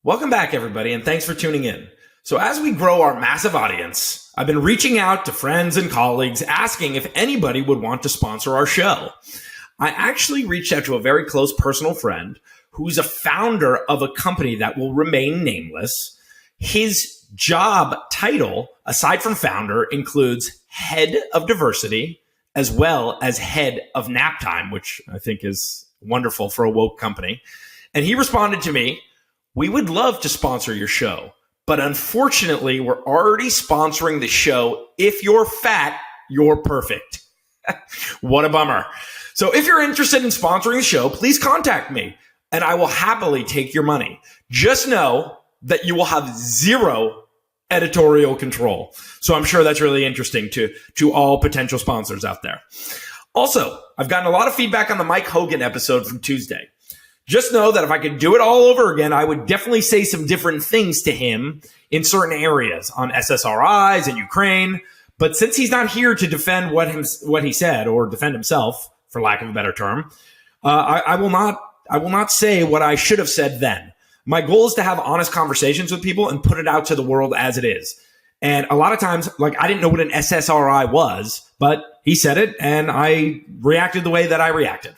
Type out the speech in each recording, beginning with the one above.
Welcome back, everybody, and thanks for tuning in. So as we grow our massive audience, I've been reaching out to friends and colleagues asking if anybody would want to sponsor our show. I actually reached out to a very close personal friend who's a founder of a company that will remain nameless. His job title, aside from founder, includes head of diversity as well as head of nap time, which I think is wonderful for a woke company. And he responded to me, "We would love to sponsor your show, but unfortunately, we're already sponsoring the show. If you're fat, you're perfect." What a bummer. So if you're interested in sponsoring the show, please contact me and I will happily take your money. Just know that you will have zero editorial control. So I'm sure that's really interesting to all potential sponsors out there. Also, I've gotten a lot of feedback on the Mike Hogan episode from Tuesday. Just know that if I could do it all over again, I would definitely say some different things to him in certain areas on SSRIs and Ukraine. But since he's not here to defend what he said or defend himself, for lack of a better term, I will not say what I should have said then. My goal is to have honest conversations with people and put it out to the world as it is. And a lot of times, like, I didn't know what an SSRI was, but he said it and I reacted the way that I reacted.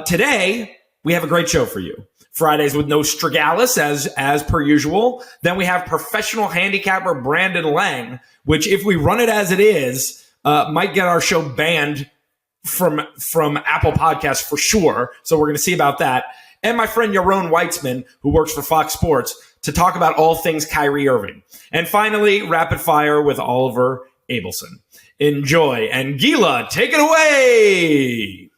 Today, we have a great show for you. Fridays with Nostra Gallus, as per usual. Then we have professional handicapper Brandon Lang, which if we run it as it is, might get our show banned from Apple Podcasts for sure. So we're going to see about that. And my friend Yaron Weitzman, who works for Fox Sports, to talk about all things Kyrie Irving. And finally, rapid fire with Oliver Abelson. Enjoy. And Gila, take it away.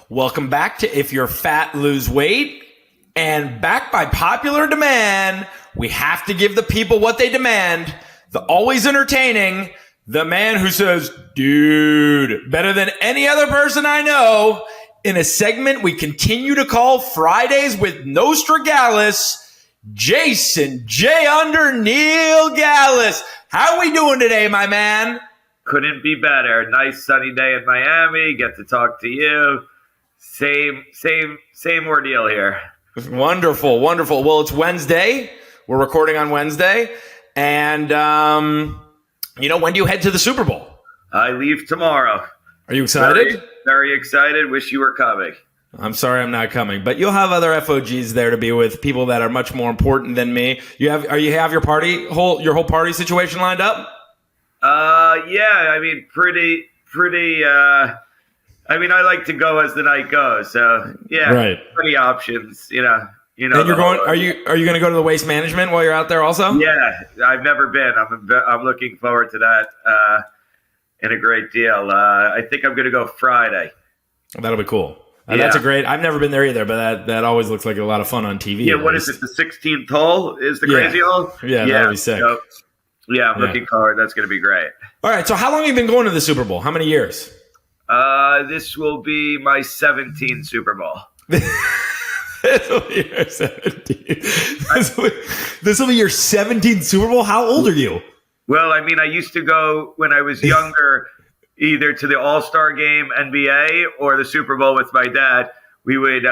Welcome back to If You're Fat, Lose Weight. And back by popular demand, we have to give the people what they demand. The always entertaining, the man who says, "Dude, better than any other person I know," in a segment we continue to call Fridays with Nostra Gallus, Jason J. Neil Gallus. How are we doing today, my man? Couldn't be better. Nice sunny day in Miami. Get to talk to you. Same ordeal here. Wonderful, wonderful. Well, it's Wednesday. We're recording on Wednesday. And, when do you head to the Super Bowl? I leave tomorrow. Are you excited? Very, very excited. Wish you were coming. I'm sorry I'm not coming, but you'll have other FOGs there to be with people that are much more important than me. You have your whole party situation lined up? Yeah, I mean, pretty, I like to go as the night goes. So yeah, right. Pretty options, And you're going, are you going to go to the Waste Management while you're out there also? Yeah, I've never been. I'm looking forward to that, in a great deal. I think I'm going to go Friday. That'll be cool. That's a great, I've never been there either, but that always looks like a lot of fun on TV. Yeah. What is it? The 16th hole is the crazy hole? Yeah. That'll be sick. So, I'm looking forward. That's going to be great. All right. So how long have you been going to the Super Bowl? How many years? This will be my 17th Super Bowl. This will be your 17th. This will be your 17th Super Bowl? How old are you? Well, I mean, I used to go when I was younger, either to the All-Star Game, NBA, or the Super Bowl with my dad. We would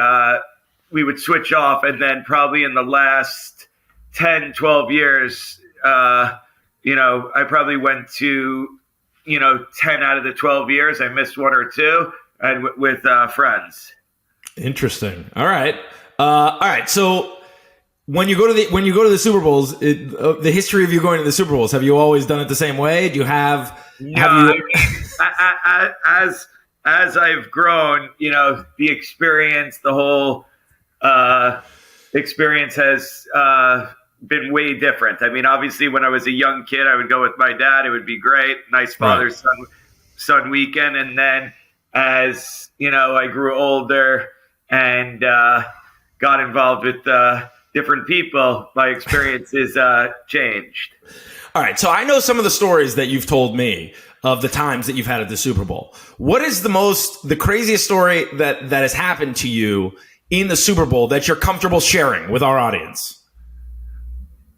switch off, and then probably in the last 10, 12 years, I probably went to, 10 out of the 12 years. I missed one or two, and with friends. Interesting. All right. So when you go to the Super Bowls, the history of you going to the Super Bowls, have you always done it the same way? Do you have? As I've grown, the experience, the whole experience has been way different. I mean, obviously, when I was a young kid, I would go with my dad. It would be great, nice father-son weekend. And then as I grew older and got involved with different people, my experiences changed. All right. So I know some of the stories that you've told me of the times that you've had at the Super Bowl. What is the craziest story that has happened to you in the Super Bowl that you're comfortable sharing with our audience?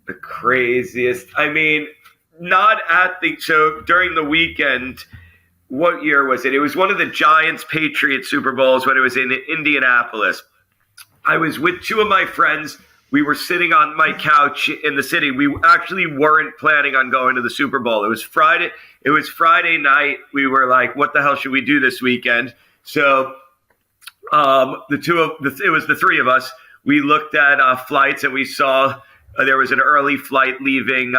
The craziest. I mean, not at the show during the weekend. what year was it? It was one of the Giants-Patriots Super Bowls when it was in Indianapolis. I was with two of my friends. We were sitting on my couch in the city. We actually weren't planning on going to the Super Bowl. It was Friday. It was Friday night. We were like, "What the hell should we do this weekend?" So, it was the three of us. We looked at flights, and we saw there was an early flight leaving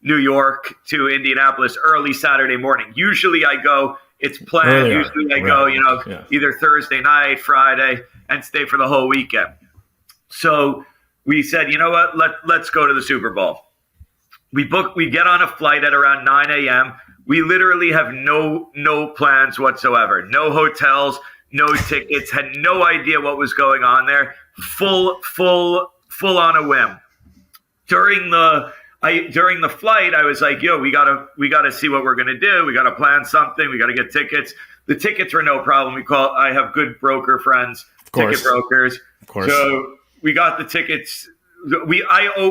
New York to Indianapolis early Saturday morning. Usually, I go. It's planned. Earlier. Usually, I go. Either Thursday night, Friday, and stay for the whole weekend. So we said, you know what? Let's go to the Super Bowl. We get on a flight at around 9 a.m. We literally have no plans whatsoever. No hotels, no tickets, had no idea what was going on there. Full on a whim. During the flight, I was like, yo, we gotta see what we're gonna do. We gotta plan something. We gotta get tickets. The tickets were no problem. I have good broker friends, ticket brokers. Of course. So we got the tickets.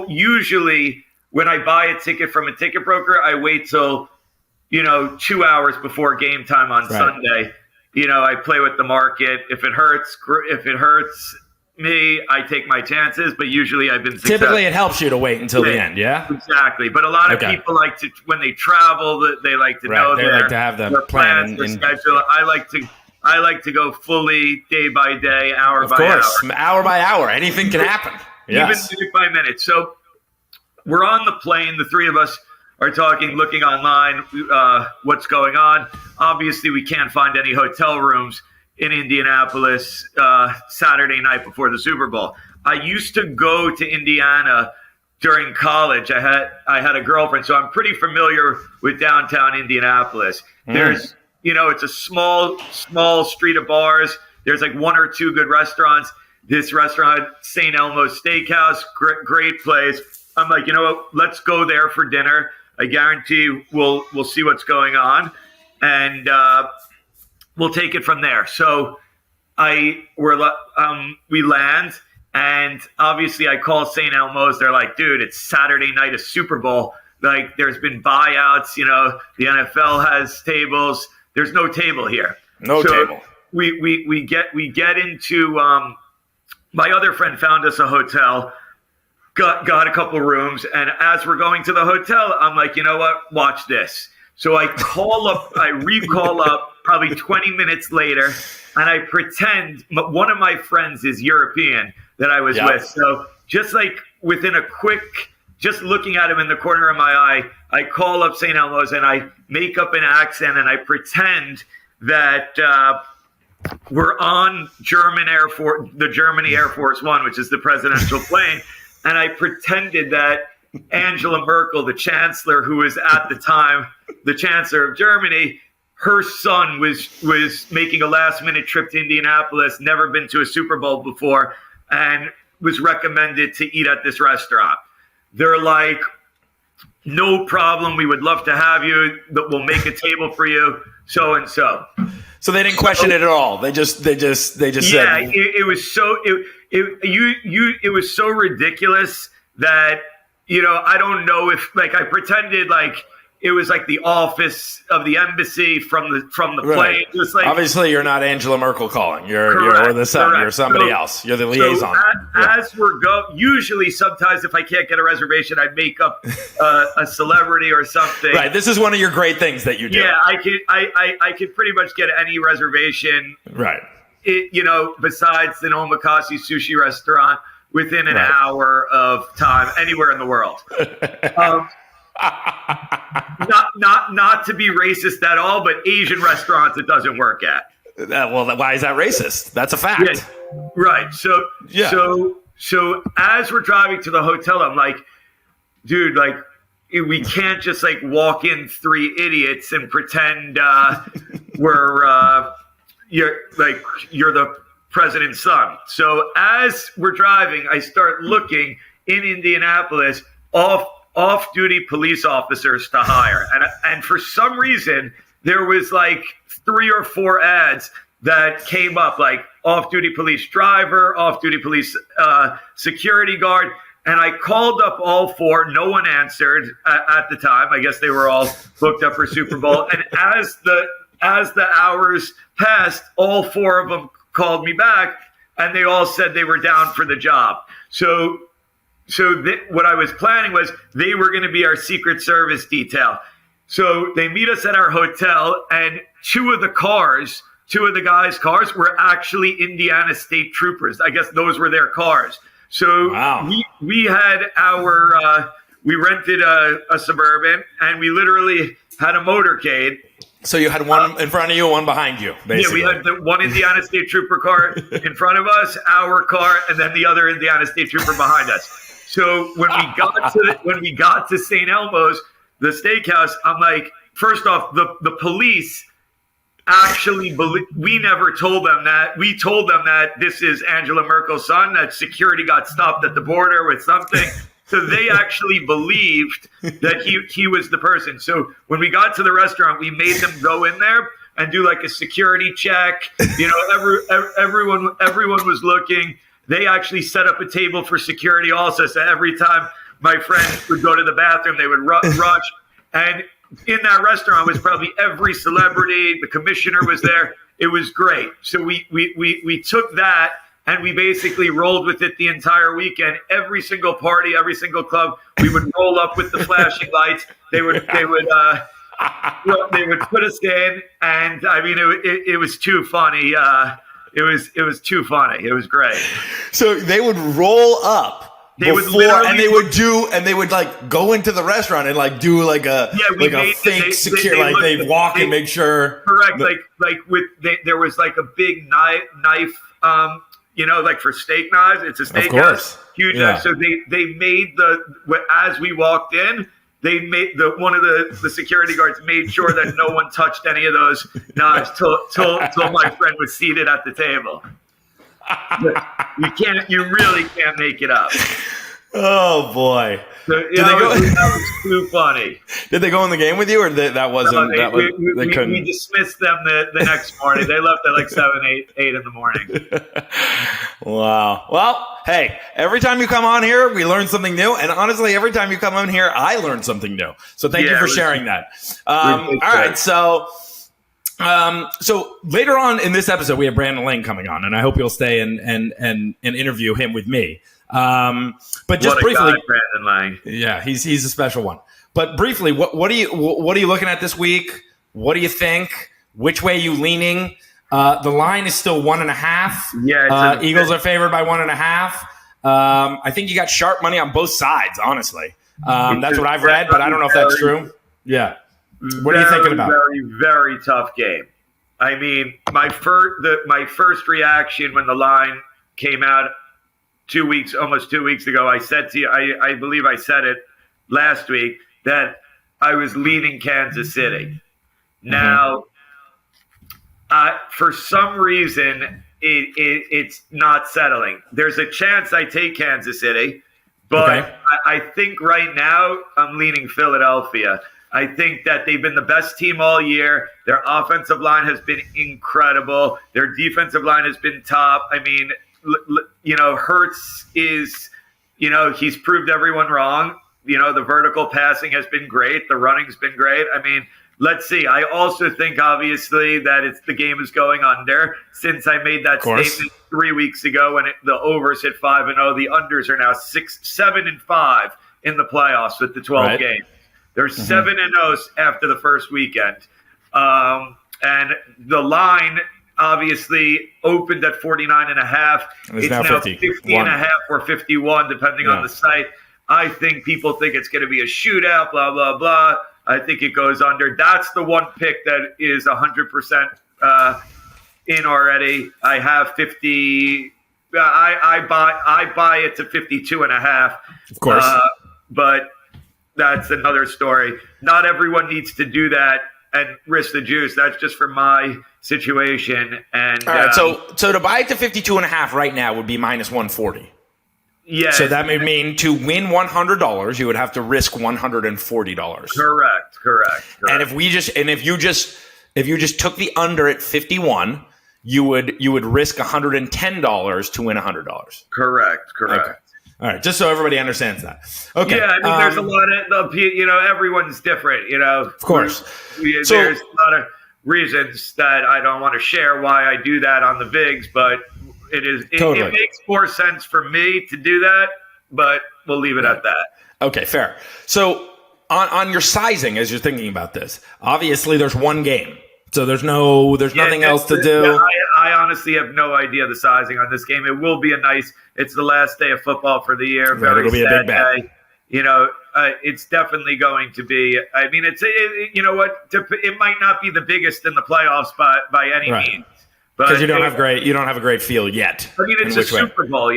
Usually when I buy a ticket from a ticket broker, I wait till 2 hours before game time on Sunday. I play with the market. If it hurts me, I take my chances. But usually I've been successful. Typically, it helps you to wait until the end. Yeah, exactly. But a lot of people like to, when they travel, they like to know they like to have the plan and schedule. I like to go fully day by day, hour by hour. Of course, hour by hour. Anything can happen. Yes. Even minute by minute. So we're on the plane. The three of us are talking, looking online, what's going on. Obviously, we can't find any hotel rooms in Indianapolis Saturday night before the Super Bowl. I used to go to Indiana during college. I had a girlfriend, so I'm pretty familiar with downtown Indianapolis. There's it's a small street of bars. There's like one or two good restaurants. This restaurant, St. Elmo's Steakhouse, great place. I'm like, you know what? Let's go there for dinner. I guarantee we'll see what's going on, and we'll take it from there. So we land, and obviously I call St. Elmo's. They're like, dude, it's Saturday night, a Super Bowl. Like, there's been buyouts. The NFL has tables. There's no table here. No table. We get into. My other friend found us a hotel. Got a couple rooms, and as we're going to the hotel, I'm like, you know what? Watch this. So I recall up probably 20 minutes later, and I pretend one of my friends is European that I was with. So just like within just looking at him in the corner of my eye, I call up St. Elmo's and I make up an accent and I pretend that we're on the Germany Air Force One, which is the presidential plane. And I pretended that Angela Merkel, the chancellor, who was at the time the chancellor of Germany, her son was making a last-minute trip to Indianapolis, never been to a Super Bowl before, and was recommended to eat at this restaurant. They're like, no problem. We would love to have you. We'll make a table for you. So and so. So they didn't question it at all. They just said. It was so it was so ridiculous that I don't know if I pretended like it was like the office of the embassy from the plane. It was like, obviously you're not Angela Merkel calling. You're the son. Correct. You're somebody else. You're the liaison. As we're usually sometimes if I can't get a reservation, I make up a celebrity or something. Right. This is one of your great things that you do. Yeah, I could pretty much get any reservation. Right. Besides the Omakase sushi restaurant within an hour of time anywhere in the world. Not to be racist at all, but Asian restaurants it doesn't work at. Well, why is that racist? That's a fact. Yeah, right. So as we're driving to the hotel, I'm like, dude, like we can't just like walk in three idiots and pretend you're the president's son. So as we're driving, I start looking in Indianapolis off-duty police officers to hire. And for some reason, there was like 3 or 4 ads that came up, like off-duty police driver, off-duty police security guard. And I called up all 4. No one answered at the time. I guess they were all booked up for Super Bowl. And as the hours passed, all four of them called me back, and they all said they were down for the job. So what I was planning was they were going to be our Secret Service detail. So they meet us at our hotel, and two of the guys' cars were actually Indiana State Troopers. I guess those were their cars. So wow. we had we rented a Suburban, and we literally had a motorcade. So you had one in front of you, one behind you, basically. Yeah, we had the one Indiana State Trooper car in front of us, our car, and then the other Indiana State Trooper behind us. So when we got to St. Elmo's, the steakhouse, I'm like, first off, the police actually we never told them that. We told them that this is Angela Merkel's son, that security got stopped at the border with something. So they actually believed that he was the person. So when we got to the restaurant, we made them go in there and do like a security check. You know, everyone was looking. They actually set up a table for security also. So every time my friends would go to the bathroom, they would rush. And in that restaurant was probably every celebrity. The commissioner was there. It was great. So we took that, and we basically rolled with it the entire weekend. Every single party, every single club, we would roll up with the flashing lights. They would put us in, and I mean, it was too funny. It was too funny. It was great. So they would roll up. They would like go into the restaurant and like do like a fake secure, like they walk and make sure. Correct. There was like a big knife, you know, like for steak knives. It's a steak house, huge. Yeah. So they made as we walked in, they made one of the security guards made sure that no one touched any of those knives till my friend was seated at the table. You really can't make it up. Oh boy! So, that was too funny. Did they go in the game with you, or that wasn't? We dismissed them the next morning. They left at like 7, 8 in the morning. Wow. Well, hey, every time you come on here, we learn something new, and honestly, every time you come on here, I learn something new. So thank you for sharing that. All right, so. So later on in this episode, we have Brandon Lane coming on, and I hope you'll stay and interview him with me. But just briefly, Brandon Lane. Yeah, he's a special one. But briefly, what are you looking at this week? What do you think? Which way are you leaning? The line is still 1.5. Yeah, Eagles are favored by 1.5. I think you got sharp money on both sides. Honestly, that's what I've read, but I don't know if that's true. Yeah. What are you thinking about? Very, very tough game. I mean, my first reaction when the line came out almost 2 weeks ago, I said to you, I believe I said it last week, that I was leaning Kansas City. Now, for some reason, it's not settling. There's a chance I take Kansas City, but I think right now I'm leaning Philadelphia. I think that they've been the best team all year. Their offensive line has been incredible. Their defensive line has been top. I mean, you know, Hurts is, you know, he's proved everyone wrong. You know, the vertical passing has been great. The running's been great. I mean, let's see. I also think, obviously, that the game is going under. Since I made that statement 3 weeks ago when the overs hit 5-0, the unders are now 7-5 in the playoffs with the 12 games. They're 7-0 after the first weekend. And the line obviously opened at 49.5. It's now 50.5 or 51, depending on the site. I think people think it's going to be a shootout, blah, blah, blah. I think it goes under. That's the one pick that is 100% in already. I have 50. I buy it to 52.5. Of course. But that's another story. Not everyone needs to do that and risk the juice. That's just for my situation. And all right, so to buy it to 52.5 right now would be minus 140. Yeah. So that would mean to win $100, you would have to risk $140. Correct. And if you just took the under at 51, you would risk $110 to win $100. Correct. Okay. All right, just so everybody understands that. Okay. Yeah, I mean, there's a lot of, you know, everyone's different, you know. Of course. There's a lot of, reasons that I don't want to share why I do that on the VIGs, but it makes more sense for me to do that, but we'll leave it at that. Okay, fair. So on your sizing, as you're thinking about this, obviously there's one game. So there's nothing else to do. Yeah, I honestly have no idea the sizing on this game. It will be it's the last day of football for the year. Right, it'll be a big day. It's definitely going to be. I mean, it might not be the biggest in the playoffs by any means, because you don't have a great feel yet. I mean, it's a Super Bowl.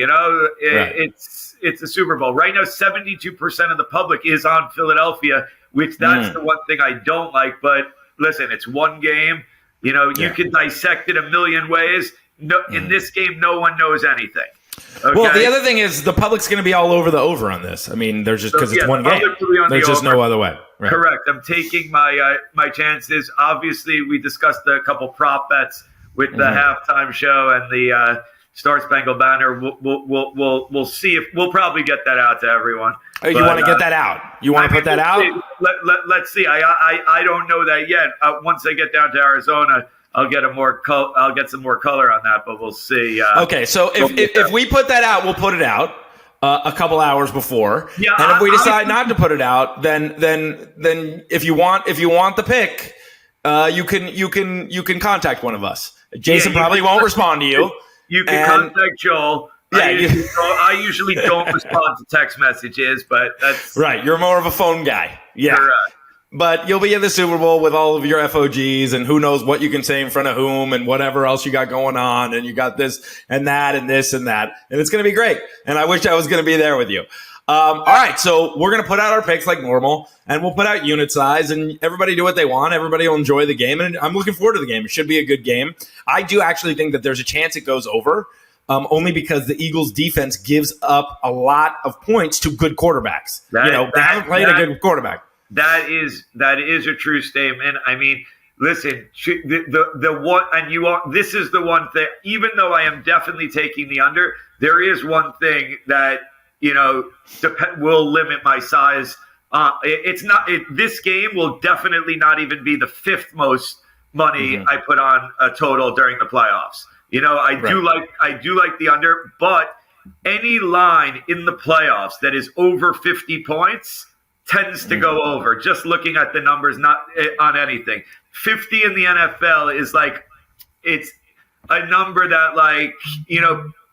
It's a Super Bowl right now. 72% of the public is on Philadelphia, which that's the one thing I don't like. But listen, it's one game. You can dissect it a million ways. No, in this game, no one knows anything. Okay? Well, the other thing is the public's going to be all over the over on this. I mean, there's just because it's one game. There's just no other way. Right. Correct. I'm taking my chances. Obviously, we discussed a couple prop bets with the halftime show and the Star Spangled Banner. We'll see if we'll probably get that out to everyone. Oh, you want to get that out? You want to put that out? Let's see. I don't know that yet. Once I get down to Arizona, I'll get I'll get some more color on that, but we'll see. Okay, so if we put that out, we'll put it out a couple hours before. Yeah, and if we decide not to put it out, then if you want the pick, you can contact one of us. Jason probably won't respond to you. You can contact Joel. Yeah, I usually don't respond to text messages, but that's right. You're more of a phone guy. Yeah. Correct. But you'll be in the Super Bowl with all of your FOGs and who knows what you can say in front of whom and whatever else you got going on. And you got this and that and this and that. And it's going to be great. And I wish I was going to be there with you. All right. So we're going to put out our picks like normal and we'll put out unit size and everybody do what they want. Everybody will enjoy the game. And I'm looking forward to the game. It should be a good game. I do actually think that there's a chance it goes over. Only because the Eagles defense gives up a lot of points to good quarterbacks. They haven't played a good quarterback. That is a true statement. I mean, listen, the one, and this is the one thing. Even though I am definitely taking the under, there is one thing that will limit my size. This game will definitely not even be the fifth most money I put on a total during the playoffs. I do like the under, but any line in the playoffs that is over 50 points tends to go over. Just looking at the numbers, not on anything. 50 in the NFL is it's a number that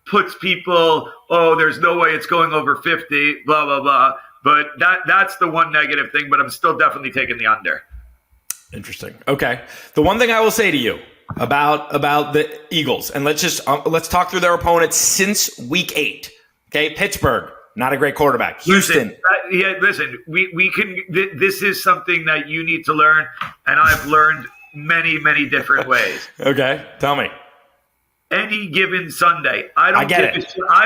puts people, oh, there's no way it's going over 50, blah, blah, blah. But that's the one negative thing, but I'm still definitely taking the under. Interesting. Okay. The one thing I will say to you about the Eagles, and let's talk through their opponents since week 8. Okay, Pittsburgh, not a great quarterback. Houston. Listen, we can. This is something that you need to learn, and I've learned many, many different ways. Okay, tell me. Any given Sunday, I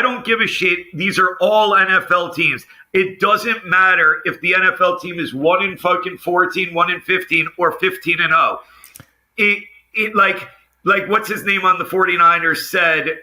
don't give a shit. These are all NFL teams. It doesn't matter if the NFL team is 1-14, 1-15, or 15-0. It like what's his name on the 49ers said,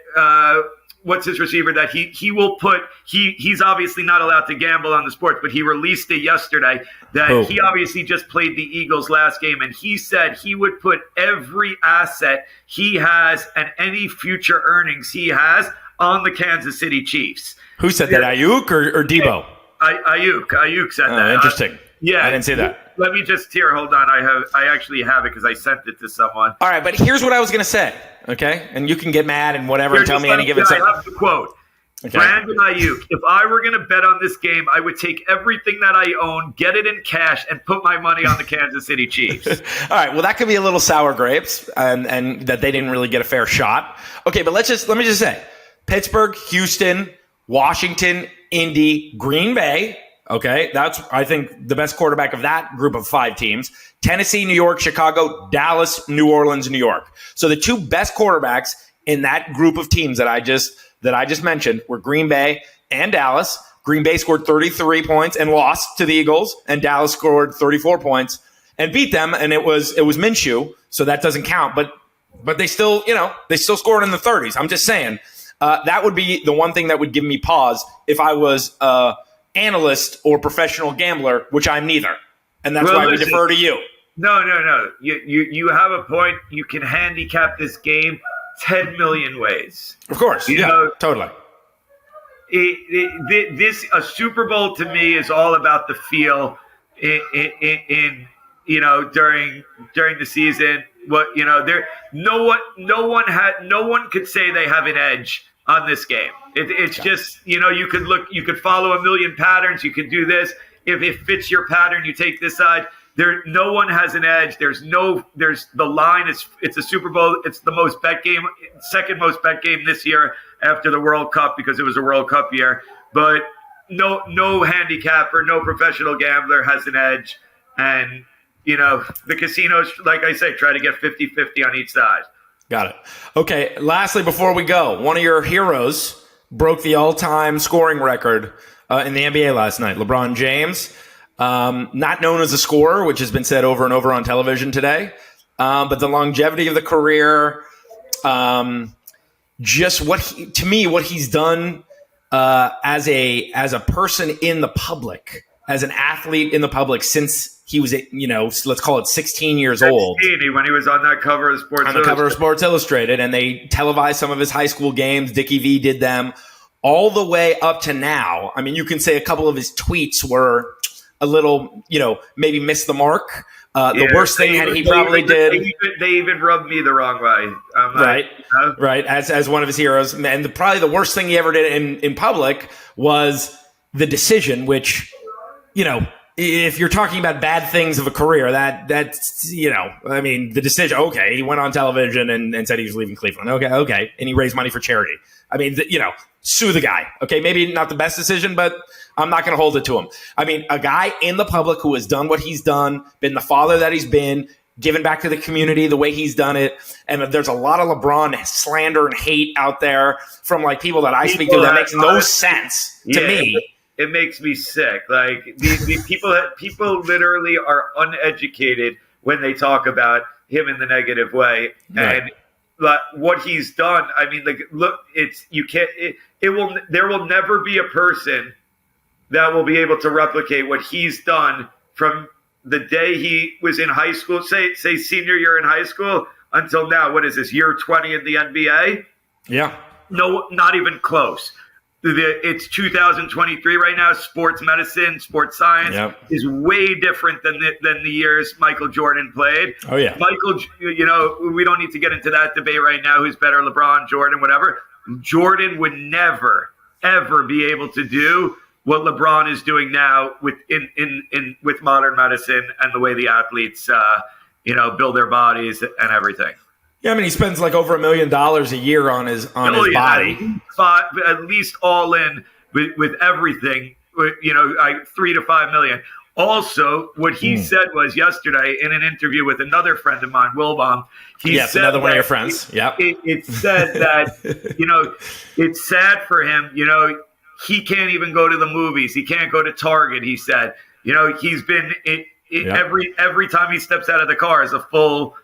what's his receiver that he will put, he's obviously not allowed to gamble on the sports, but he released it yesterday that he obviously just played the Eagles last game. And he said he would put every asset he has and any future earnings he has on the Kansas City Chiefs. Who said that? Ayuk or Debo? Ayuk said that. Interesting. I didn't see that. Let me just hold on. I actually have it because I sent it to someone. All right, but here's what I was going to say, okay? And you can get mad and whatever and tell me any given second. I have the quote. Okay. Brandon Ayuk, if I were going to bet on this game, I would take everything that I own, get it in cash, and put my money on the Kansas City Chiefs. All right, well, that could be a little sour grapes and that they didn't really get a fair shot. Okay, but let me just say, Pittsburgh, Houston, Washington, Indy, Green Bay. Okay, that's, I think, the best quarterback of that group of 5 teams. Tennessee, New York, Chicago, Dallas, New Orleans, New York. So the 2 best quarterbacks in that group of teams that I just mentioned were Green Bay and Dallas. Green Bay scored 33 points and lost to the Eagles, and Dallas scored 34 points and beat them, and it was Minshew, so that doesn't count. But they still scored in the 30s. I'm just saying that would be the one thing that would give me pause if I was analyst or professional gambler, which I'm neither. And that's why we defer to you. No. You have a point. You can handicap this game 10 million ways. Of course. You yeah, know, totally. A Super Bowl to me is all about the feel in during the season. No one could say they have an edge on this game. It's just, you could follow a million patterns. You could do this. If it fits your pattern, you take this side. No one has an edge. There's the line. It's a Super Bowl. It's the most bet game, second most bet game this year after the World Cup, because it was a World Cup year. But no handicapper, no professional gambler has an edge. And, the casinos, like I say, try to get 50-50 on each side. Got it. Okay. Lastly, before we go, one of your heroes broke the all-time scoring record in the NBA last night. LeBron James, not known as a scorer, which has been said over and over on television today, but the longevity of the career, just what he's done as a person in the public, as an athlete in the public since he was, let's call it 16 years old. When he was on that cover of Sports Illustrated, and they televised some of his high school games. Dickie V did them all the way up to now. I mean, you can say a couple of his tweets were a little, maybe missed the mark. The worst thing he probably did. They even rubbed me the wrong way. Right. As one of his heroes. And probably the worst thing he ever did in public was the decision, which, if you're talking about bad things of a career, that's the decision. Okay, he went on television and said he was leaving Cleveland. Okay. And he raised money for charity. I mean, sue the guy. Okay, maybe not the best decision, but I'm not going to hold it to him. I mean, a guy in the public who has done what he's done, been the father that he's been, given back to the community the way he's done it. And there's a lot of LeBron slander and hate out there from people that I speak to that makes no sense to me. It makes me sick. Like the people literally are uneducated when they talk about him in the negative way. Right. And what he's done, I mean, look, there will never be a person that will be able to replicate what he's done from the day he was in high school, say senior year in high school, until now. What is this, year 20 in the NBA? Yeah. No, not even close. It's 2023 right now. Sports medicine, sports science is way different than the years Michael Jordan played. Oh, yeah. Michael, we don't need to get into that debate right now. Who's better, LeBron, Jordan, whatever. Jordan would never, ever be able to do what LeBron is doing now with modern medicine and the way the athletes, build their bodies and everything. Yeah, I mean, he spends over $1 million a year on his body. At least all in with everything, $3 to $5 million. Also, what he said was yesterday in an interview with another friend of mine, Wilbaum. Yes, another one of your friends. Yep. It said that, it's sad for him. He can't even go to the movies. He can't go to Target, he said. He's been every time he steps out of the car is a full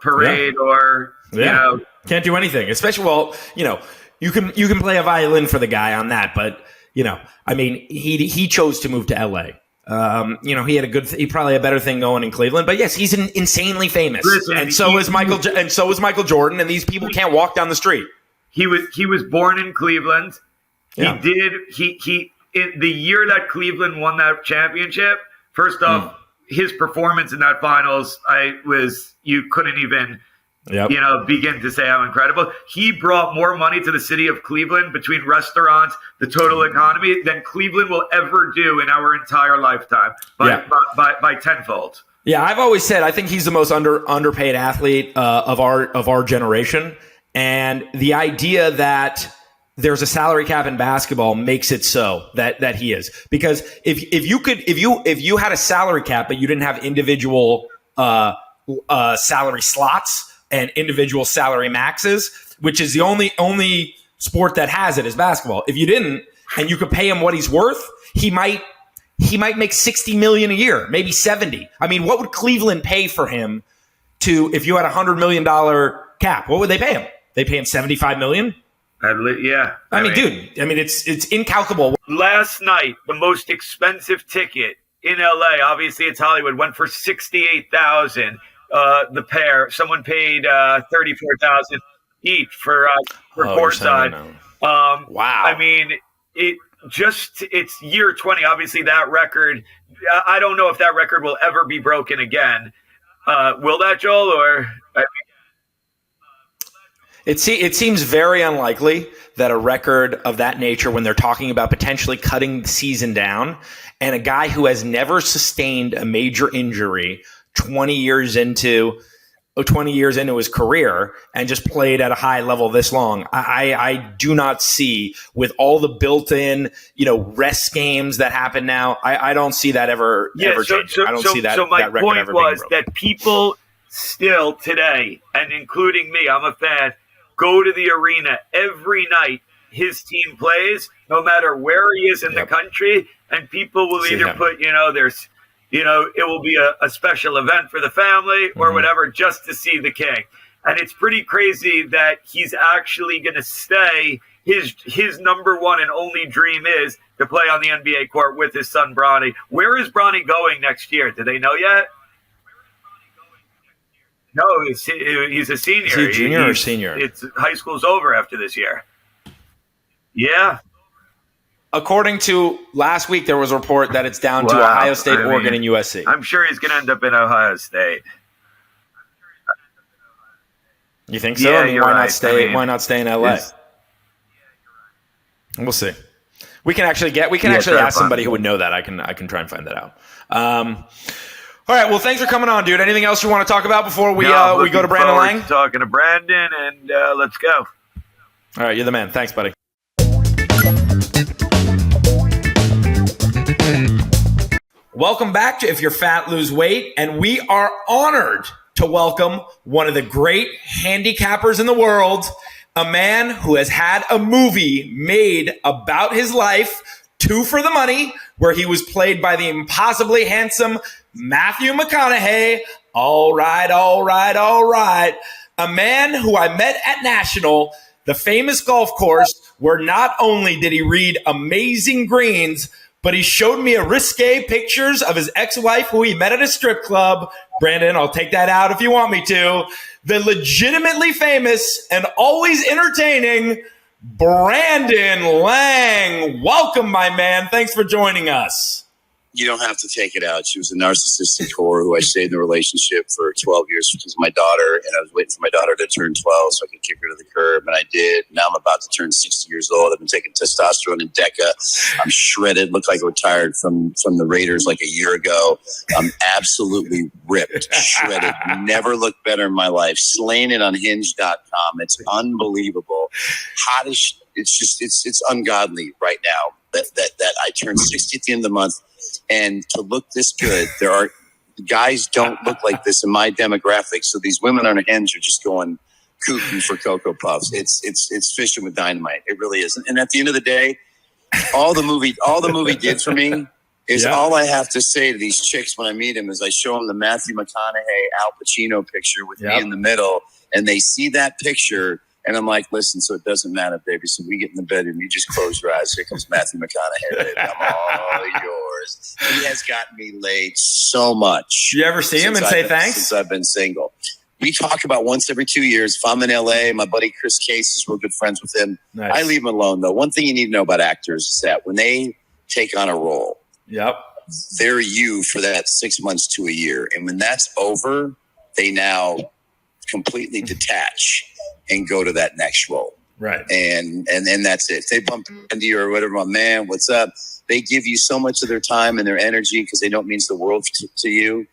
parade or can't do anything. Especially, you can play a violin for the guy on that, but I mean, he chose to move to LA. He probably had a better thing going in Cleveland, but yes, he's insanely famous. Listen, and so is Michael Jordan, and these people can't walk down the street. He was born in Cleveland. Yeah. He in the year that Cleveland won that championship, first off, his performance in that finals, you couldn't even, begin to say how incredible. He brought more money to the city of Cleveland between restaurants, the total economy, than Cleveland will ever do in our entire lifetime by tenfold. Yeah, I've always said I think he's the most underpaid athlete of our generation, and the idea that there's a salary cap in basketball makes it so that he is. Because if you had a salary cap but you didn't have individual salary slots and individual salary maxes, which is the only sport that has it is basketball. If you didn't and you could pay him what he's worth, he might make $60 million a year, maybe 70. I mean, what would Cleveland pay for him if you had $100 million cap? What would they pay him? They pay him $75 million? Yeah. I mean, dude, it's incalculable. Last night, the most expensive ticket in LA, obviously it's Hollywood, went for 68,000. The pair, someone paid 34,000 each for courtside. Wow. I mean, it's year 20. Obviously, that record. I don't know if that record will ever be broken again. Will that, Joel? Or it seems very unlikely that a record of that nature, when they're talking about potentially cutting the season down, and a guy who has never sustained a major injury 20 years into his career and just played at a high level this long, I do not see, with all the built-in, rest games that happen now, I don't see that ever changing. I don't see that. So my that record point ever was being broken. that people still today, and including me, I'm a fan, go to the arena every night his team plays, no matter where he is in the country, and people will either put, there's, it will be a special event for the family or whatever, just to see the king. And it's pretty crazy that he's actually going to stay. His number one and only dream is to play on the NBA court with his son, Bronny. Where is Bronny going next year? Do they know yet? No, he's a senior. Is he a junior or senior? It's high school's over after this year. Yeah. According to last week, there was a report that it's down to Ohio State, Oregon, and USC. I'm sure he's going to end up in Ohio State. You think so? Yeah, why not stay? Why not stay in LA? We'll see. We can actually ask somebody who would know that. I can try and find that out. All right. Well, thanks for coming on, dude. Anything else you want to talk about before we go to Brandon Lang? Talking to Brandon, and let's go. All right, you're the man. Thanks, buddy. Welcome back to If You're Fat, Lose Weight, and we are honored to welcome one of the great handicappers in the world, a man who has had a movie made about his life, Two for the Money, where he was played by the impossibly handsome Matthew McConaughey. All right. A man who I met at National, the famous golf course, where not only did he read amazing greens, but he showed me a risque pictures of his ex-wife who he met at a strip club. Brandon, I'll take that out if you want me to. The legitimately famous and always entertaining Brandon Lang. Welcome, my man. Thanks for joining us. You don't have to take it out. She was a narcissistic whore who I stayed in a relationship for 12 years because of my daughter, and I was waiting for my daughter to turn 12 so I could kick her to the curb, and I did. Now I'm about to turn 60 years old. I've been taking testosterone and Deca. I'm shredded. Look like I retired from the Raiders like a year ago. I'm absolutely ripped, shredded. Never looked better in my life. Slaying it on Hinge.com. It's unbelievable. Hottest. It's ungodly right now that I turned 60 at the end of the month. And to look this good, guys don't look like this in my demographic. So these women on Hinge are just going cuckoo for Cocoa Puffs. It's fishing with dynamite. It really is. And at the end of the day, all the movie did for me is all I have to say to these chicks when I meet them is I show them the Matthew McConaughey, Al Pacino picture with me in the middle, and they see that picture. And I'm like, listen, so it doesn't matter, baby. So we get in the bedroom, you just close your eyes. Here comes Matthew McConaughey, baby. I'm all yours. He has gotten me laid so much. You ever see him and say thanks? Since I've been single. We talk about once every 2 years. If I'm in LA, my buddy Chris Case is real good friends with him. Nice. I leave him alone, though. One thing you need to know about actors is that when they take on a role, they're you for that 6 months to a year. And when that's over, they now completely detach and go to that next role. Right. And that's it. If they bump into you or whatever, my man, what's up? They give you so much of their time and their energy because they know it means the world to you.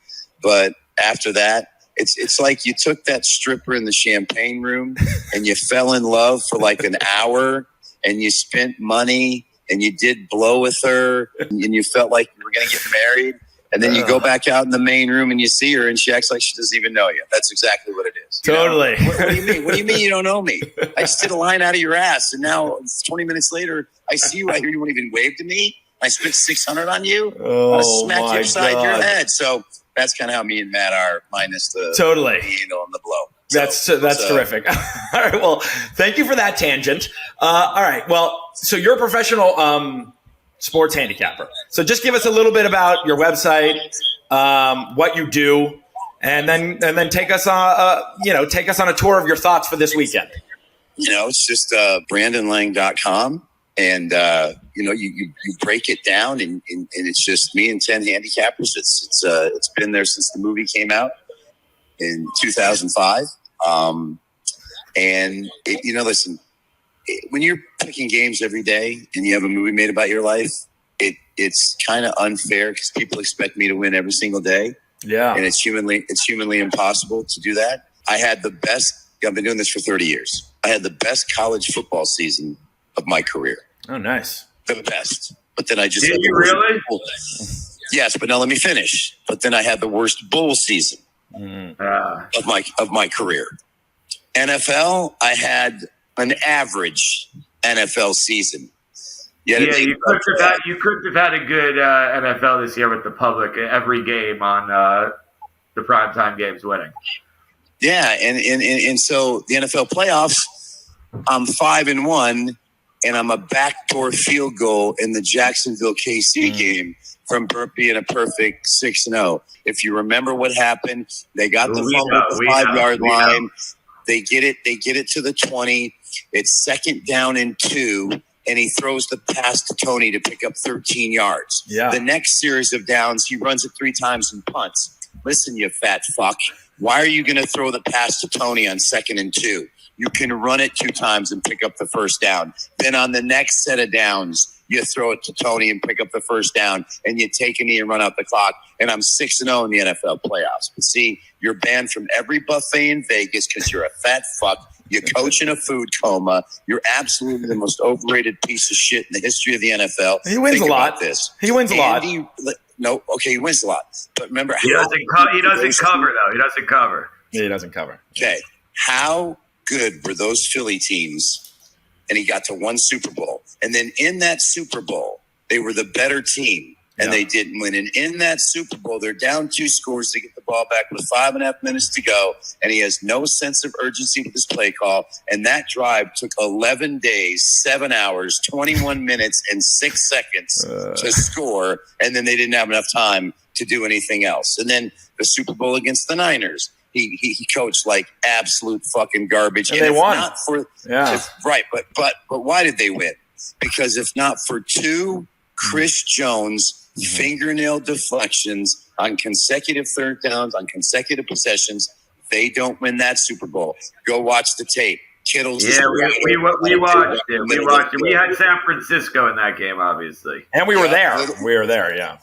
But after that, it's like you took that stripper in the champagne room and you fell in love for like an hour and you spent money and you did blow with her and you felt like you were going to get married. And then you go back out in the main room and you see her and she acts like she doesn't even know you. That's exactly what it is. Totally. What do you mean? What do you mean you don't know me? I just did a line out of your ass. And now 20 minutes later, I see you. I hear you won't even wave to me. I spent $600 on you. I smack your side of your head. So that's kind of how me and Matt are, minus the on the blow. So, that's terrific. All right. Well, thank you for that tangent. All right. Well, so you're a professional sports handicapper. So just give us a little bit about your website, what you do, and then take us on a tour of your thoughts for this weekend. It's just brandonlang.com. And, you break it down and it's just me and 10 handicappers. It's been there since the movie came out in 2005. Listen, when you're picking games every day and you have a movie made about your life, it's kind of unfair because people expect me to win every single day. Yeah. And it's humanly impossible to do that. I've been doing this for 30 years. I had the best college football season of my career. Oh, nice. The best. But then I just Did you really? Yes, but now let me finish. But then I had the worst bowl season of my career. NFL, I had an average NFL season. You couldn't have had a good NFL this year with the public every game on the primetime games winning. Yeah, and so the NFL playoffs, I'm 5-1, and I'm a backdoor field goal in the Jacksonville KC game from being a perfect 6-0. If you remember what happened, they got the fumble at the 5-yard line. They get it to the 20. It's 2nd down and 2, and he throws the pass to Tony to pick up 13 yards. Yeah. The next series of downs, he runs it 3 times and punts. Listen, you fat fuck. Why are you going to throw the pass to Tony on 2nd and 2? You can run it 2 times and pick up the first down. Then on the next set of downs, you throw it to Tony and pick up the first down, and you take a knee and run out the clock. And I'm 6-0 in the NFL playoffs. But see, you're banned from every buffet in Vegas because you're a fat fuck. You coach in a food coma. You're absolutely the most overrated piece of shit in the history of the NFL. He wins a lot. He wins a lot. No, okay, he wins a lot. But remember, he doesn't cover though. He doesn't cover. Yeah, he doesn't cover. Okay, how good were those Philly teams? And he got to 1 Super Bowl, and then in that Super Bowl, they were the better team, and they didn't win. And in that Super Bowl, they're down 2 scores to get the ball back with 5.5 minutes to go, and he has no sense of urgency with his play call. And that drive took 11 days, 7 hours, 21 minutes, and 6 seconds to score, and then they didn't have enough time to do anything else. And then the Super Bowl against the Niners, he coached like absolute fucking garbage. And they won. Right, but why did they win? Because if not for 2 Chris Jones fingernail deflections on consecutive 3rd downs, on consecutive possessions, they don't win that Super Bowl. Go watch the tape. Kittle's we watched it. We watched it. We had San Francisco in that game, obviously. And we were there. We were there, yeah.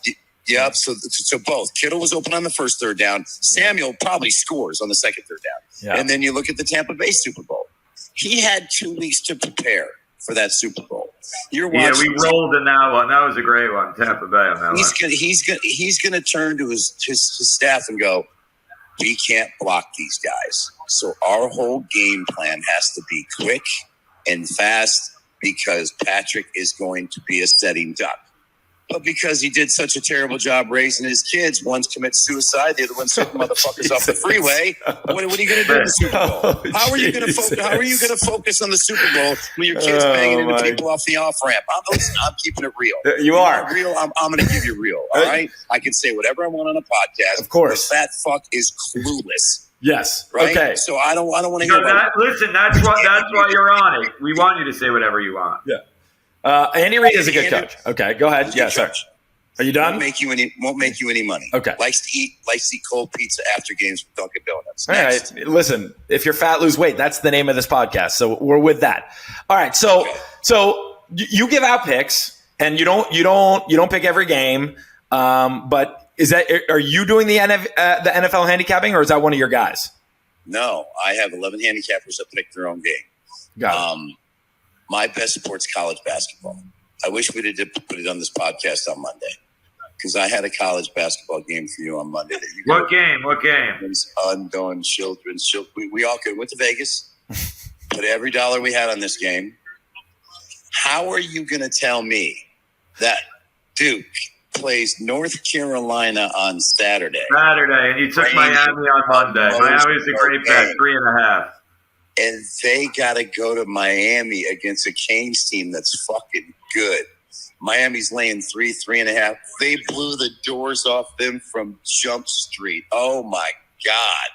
Yep. So both. Kittle was open on the 1st 3rd down. Samuel probably scores on the 2nd 3rd down. Yeah. And then you look at the Tampa Bay Super Bowl. He had 2 weeks to prepare for that Super Bowl. We rolled in that one. That was a great one, Tampa Bay on that one. He's gonna turn to his staff and go, we can't block these guys. So our whole game plan has to be quick and fast because Patrick is going to be a setting duck. But because he did such a terrible job raising his kids, one's commit suicide, the other one's taking motherfuckers off the freeway. What are you going to do in the Super Bowl? How are you going to focus on the Super Bowl when your kids banging into people off the off ramp? I'm keeping it real. You are real. I'm going to give you real. All right. I can say whatever I want on a podcast. Of course, that fuck is clueless. Yes. Right? Okay. So I don't want to hear that. Listen, that's why you're on it. We want you to say whatever you want. Yeah. Andy Reid is a good coach. Okay, go ahead. Yeah, sorry. Are you done? Won't make you any money. Okay. Likes to eat cold pizza after games with Dunkin' Donuts. All right. Listen, if you're fat, lose weight. That's the name of this podcast. So we're with that. All right. So you give out picks, and you don't pick every game. But are you doing the NFL handicapping, or is that one of your guys? No, I have 11 handicappers that pick their own game. Got it. My best sport's college basketball. I wish we did put it on this podcast on Monday because I had a college basketball game for you on Monday. What game? Unborn children. We all went to Vegas, put every dollar we had on this game. How are you going to tell me that Duke plays North Carolina on Saturday? And you took Miami on Monday. Miami's a great bet, 3.5. And they got to go to Miami against a Canes team that's fucking good. Miami's laying 3.5. They blew the doors off them from Jump Street. Oh, my God.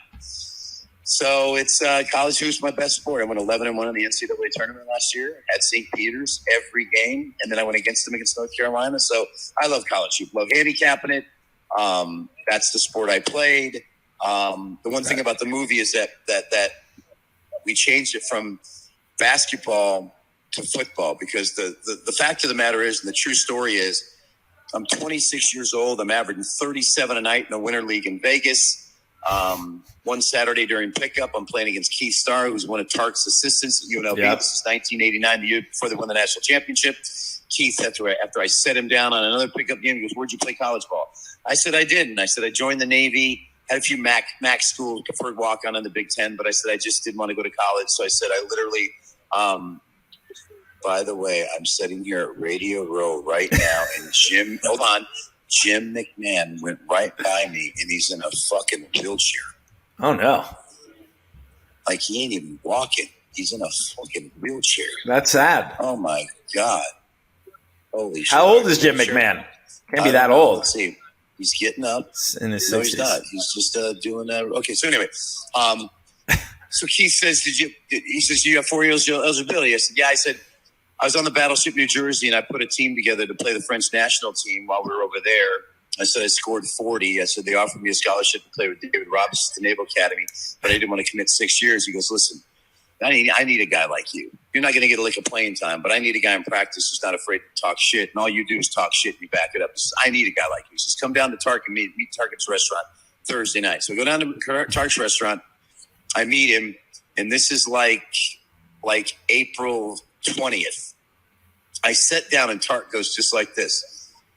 So it's college hoops, my best sport. I went 11-1 in the NCAA tournament last year at St. Peter's every game, and then I went against them against North Carolina. So I love college hoops. Love handicapping it. That's the sport I played. The one thing about the movie is that we changed it from basketball to football because the fact of the matter is, and the true story is, I'm 26 years old. I'm averaging 37 a night in a winter league in Vegas. One Saturday during pickup, I'm playing against Keith Starr, who's one of Tark's assistants at UNLV. Yep. This is 1989, the year before they won the national championship. Keith, after I set him down on another pickup game, he goes, "Where'd you play college ball?" I said, "I didn't." I said, "I joined the Navy, had a few MAC schools, preferred walk-on in the Big Ten, but I said I just didn't want to go to college." So I said, I literally, by the way, I'm sitting here at Radio Row right now, and Jim McMahon went right by me, and he's in a fucking wheelchair. Oh, no. Like, he ain't even walking. He's in a fucking wheelchair. That's sad. Oh, my God. Holy shit. How old is Jim McMahon? Can't be that old. Let's see. He's getting up. In his 60s. No, he's not. He's just doing that. Okay, so anyway, so Keith says, he says, "You have 4 years eligibility?" I said, "Yeah." I said, "I was on the Battleship New Jersey, and I put a team together to play the French national team while we were over there." I said, "I scored 40. I said, "They offered me a scholarship to play with David Robinson at the Naval Academy, but I didn't want to commit 6 years." He goes, "Listen, I need a guy like you. You're not going to get a lick of playing time, but I need a guy in practice who's not afraid to talk shit, and all you do is talk shit and you back it up. He says, I need a guy like you." He says, "Come down to Tark and meet Tark's restaurant Thursday night." So I go down to Tark's restaurant. I meet him, and this is like April 20th. I sat down, and Tark goes just like this.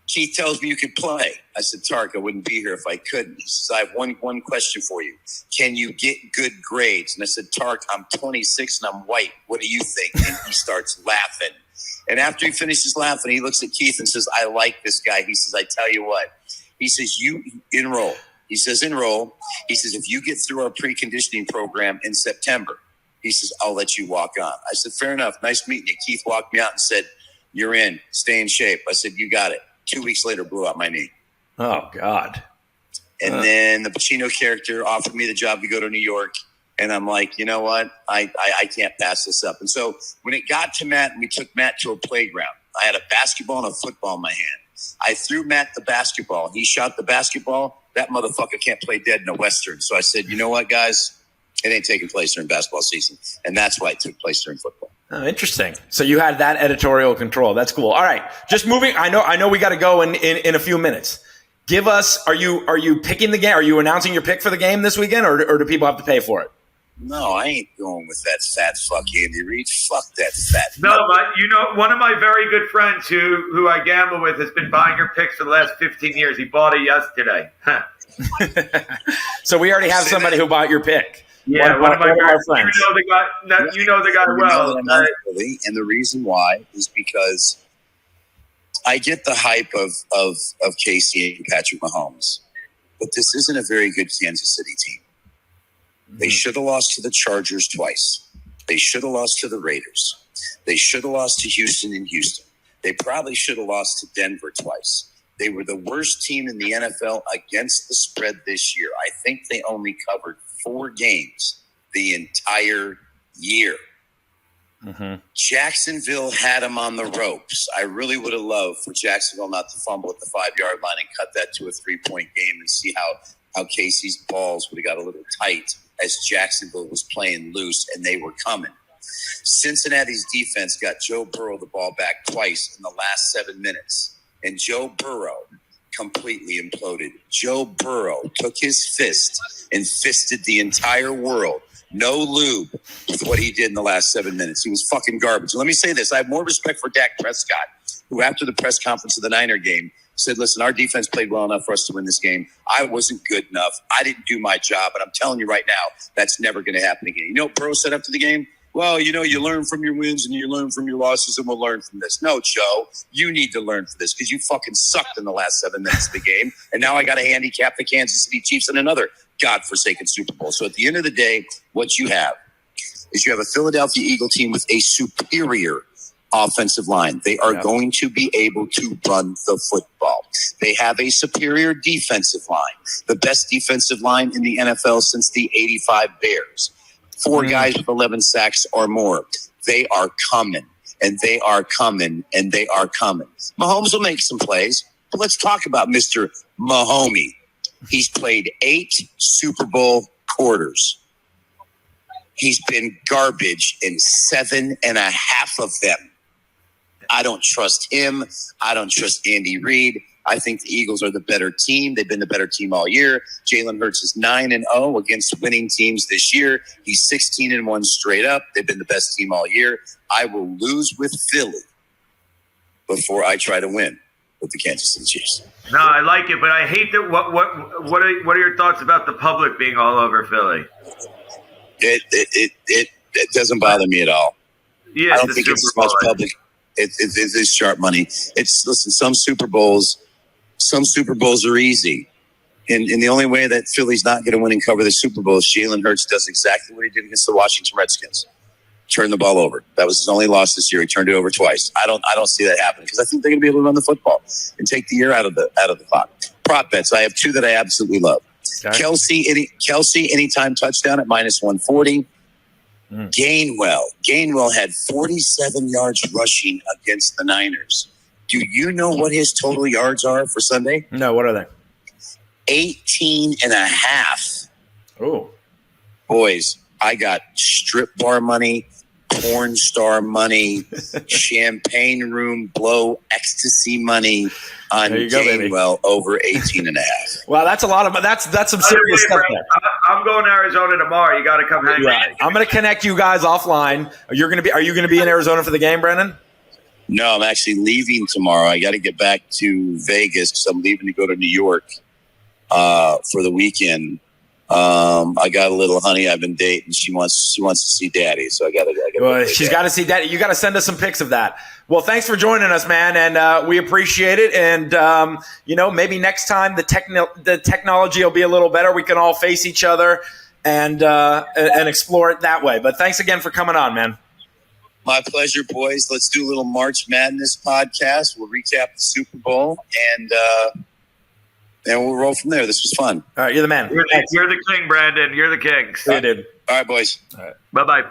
"Keith tells me you could play." I said, "Tark, I wouldn't be here if I couldn't." He says, "I have one question for you. Can you get good grades?" And I said, "Tark, I'm 26 and I'm white. What do you think?" And he starts laughing. And after he finishes laughing, he looks at Keith and says, "I like this guy." He says, "I tell you what." He says, "You enroll." He says, "Enroll." He says, "If you get through our preconditioning program in September," he says, "I'll let you walk on." I said, "Fair enough. Nice meeting you." Keith walked me out and said, "You're in. Stay in shape." I said, "You got it." 2 weeks later, blew out my knee. Oh, God. And then the Pacino character offered me the job to go to New York. And I'm like, you know what? I can't pass this up. And so when it got to Matt, and we took Matt to a playground, I had a basketball and a football in my hand. I threw Matt the basketball. He shot the basketball. That motherfucker can't play dead in a Western. So I said, you know what, guys? It ain't taking place during basketball season. And that's why it took place during football. Oh, interesting. So you had that editorial control. That's cool. All right, just moving. I know we got to go in a few minutes. Give us. Are you picking the game? Are you announcing your pick for the game this weekend, or do people have to pay for it? No, I ain't going with that fat fuck Andy Reid. Fuck that fat. No, but one of my very good friends who I gamble with has been buying your picks for the last 15 years. He bought it yesterday. So we already have somebody who bought your pick. Yeah, one of my very friends. You know the guy well. And the reason why is because I get the hype of Casey and Patrick Mahomes, but this isn't a very good Kansas City team. Mm-hmm. They should have lost to the Chargers twice. They should have lost to the Raiders. They should have lost to Houston in Houston. They probably should have lost to Denver twice. They were the worst team in the NFL against the spread this year. I think they only covered 4 games the entire year. Mm-hmm. Jacksonville had them on the ropes. I really would have loved for Jacksonville not to fumble at the 5-yard line and cut that to a 3-point game and see how Casey's balls would have got a little tight as Jacksonville was playing loose and they were coming. Cincinnati's defense got Joe Burrow the ball back twice in the last 7 minutes, and Joe Burrow completely imploded. Joe Burrow took his fist and fisted the entire world. No lube with what he did in the last 7 minutes. He was fucking garbage. Let me say this. I have more respect for Dak Prescott, who after the press conference of the Niner game said, listen, our defense played well enough for us to win this game. I wasn't good enough. I didn't do my job. And I'm telling you right now, that's never going to happen again. You know what Burrow said after the game? Well, you know, you learn from your wins and you learn from your losses, and we'll learn from this. No, Joe, you need to learn from this because you fucking sucked in the last 7 minutes of the game. And now I got to handicap the Kansas City Chiefs in another godforsaken Super Bowl. So at the end of the day, what you have is you have a Philadelphia Eagle team with a superior offensive line. They are going to be able to run the football. They have a superior defensive line, the best defensive line in the NFL since the 85 Bears. 4 guys with 11 sacks or more. They are coming, and they are coming, and they are coming. Mahomes will make some plays, but let's talk about Mr. Mahomey. He's played 8 Super Bowl quarters. He's been garbage in 7.5 of them. I don't trust him. I don't trust Andy Reid. I think the Eagles are the better team. They've been the better team all year. Jalen Hurts is 9-0 against winning teams this year. He's 16-1 straight up. They've been the best team all year. I will lose with Philly before I try to win with the Kansas City Chiefs. No, I like it, but I hate that. What are your thoughts about the public being all over Philly? It doesn't bother me at all. Yeah, I don't think it's as much public. It is sharp money. Listen, some Super Bowls are easy. And the only way that Philly's not going to win and cover the Super Bowl is Jalen Hurts does exactly what he did against the Washington Redskins. Turn the ball over. That was his only loss this year. He turned it over twice. I don't see that happening because I think they're going to be able to run the football and take the year out of the clock. Prop bets. I have 2 that I absolutely love. Okay. Kelsey anytime touchdown at -140. Gainwell had 47 yards rushing against the Niners. Do you know what his total yards are for Sunday? No, what are they? 18.5. Oh, boys, I got strip bar money, porn star money, champagne room blow ecstasy money on Gainwell over 18.5. Wow, that's a lot of that's some serious stuff there. I'm going to Arizona tomorrow. You got to come hang out. I'm going to connect you guys offline. Are you going to be in Arizona for the game, Brendan? No, I'm actually leaving tomorrow. I got to get back to Vegas because I'm leaving to go to New York for the weekend. I got a little honey I've been dating. She wants to see daddy, so I got to. She's got to see daddy. You got to send us some pics of that. Well, thanks for joining us, man, and we appreciate it. And maybe next time the technology will be a little better. We can all face each other and explore it that way. But thanks again for coming on, man. My pleasure, boys. Let's do a little March Madness podcast. We'll recap the Super Bowl and we'll roll from there. This was fun. All right, you're the man. You're the king, Brandon. You're the king. Yeah, dude. All right, boys. All right. Bye-bye.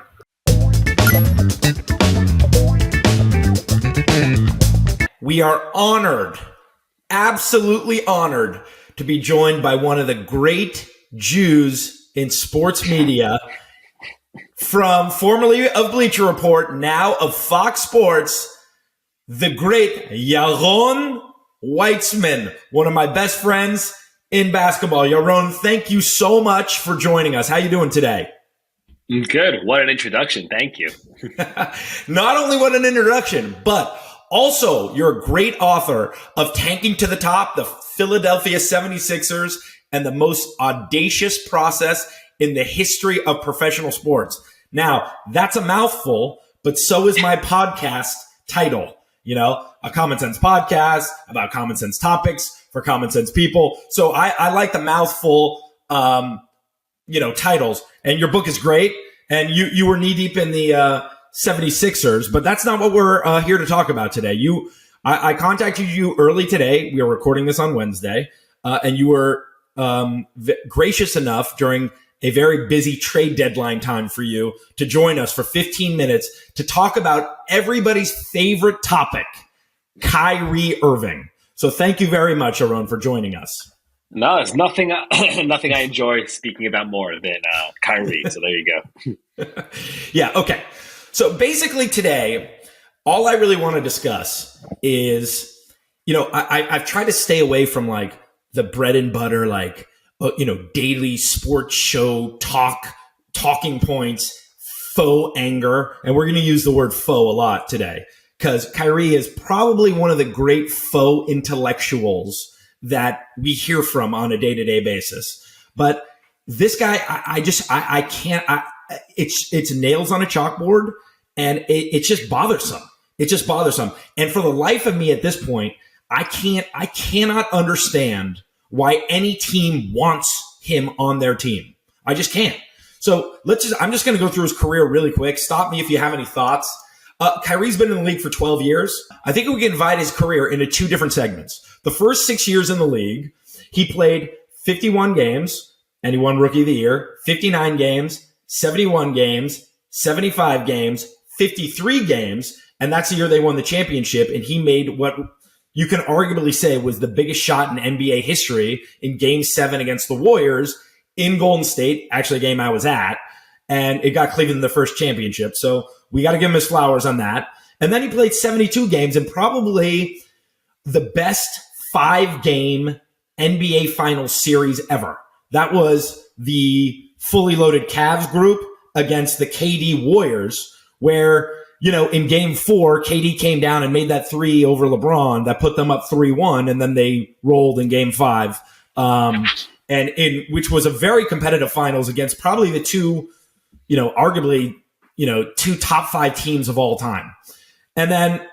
We are honored, absolutely honored, to be joined by one of the great Jews in sports media, from formerly of Bleacher Report, now of Fox Sports, the great Yaron Weitzman, one of my best friends in basketball. Yaron, thank you so much for joining us. How you doing today? Good. What an introduction. Thank you. Not only what an introduction, but also you're a great author of Tanking to the Top, the Philadelphia 76ers, and the most audacious process in the history of professional sports. Now, that's a mouthful, but so is my podcast title. A common sense podcast about common sense topics for common sense people. So I like the mouthful, titles. And your book is great. And you were knee deep in the 76ers, but that's not what we're here to talk about today. I contacted you early today. We are recording this on Wednesday, and you were gracious enough during a very busy trade deadline time for you to join us for 15 minutes to talk about everybody's favorite topic, Kyrie Irving. So thank you very much, Yaron, for joining us. No, it's nothing I enjoy speaking about more than Kyrie. So there you go. Yeah, okay. So basically today, all I really want to discuss is, I've tried to stay away from like the bread and butter, like, daily sports show talking points, faux anger. And we're going to use the word faux a lot today because Kyrie is probably one of the great faux intellectuals that we hear from on a day-to-day basis. But this guy, I can't, it's nails on a chalkboard, and it's just bothersome. It's just bothersome. And for the life of me at this point, I cannot understand why any team wants him on their team. I just can't. So I'm just going to go through his career really quick. Stop me if you have any thoughts. Kyrie's been in the league for 12 years. I think we can divide his career into two different segments. The first 6 years in the league, he played 51 games and he won Rookie of the Year, 59 games, 71 games, 75 games, 53 games, and that's the year they won the championship, and he made what you can arguably say was the biggest shot in NBA history in Game 7 against the Warriors in Golden State, actually a game I was at, and it got Cleveland the first championship. So we got to give him his flowers on that. And then he played 72 games and probably the best 5-game NBA Finals series ever. That was the fully loaded Cavs group against the KD Warriors, where, you know, in Game 4, KD came down and made that 3 over LeBron that put them up 3-1, and then they rolled in Game 5, which was a very competitive finals against probably the two, you know, arguably, you know, two top 5 teams of all time. And then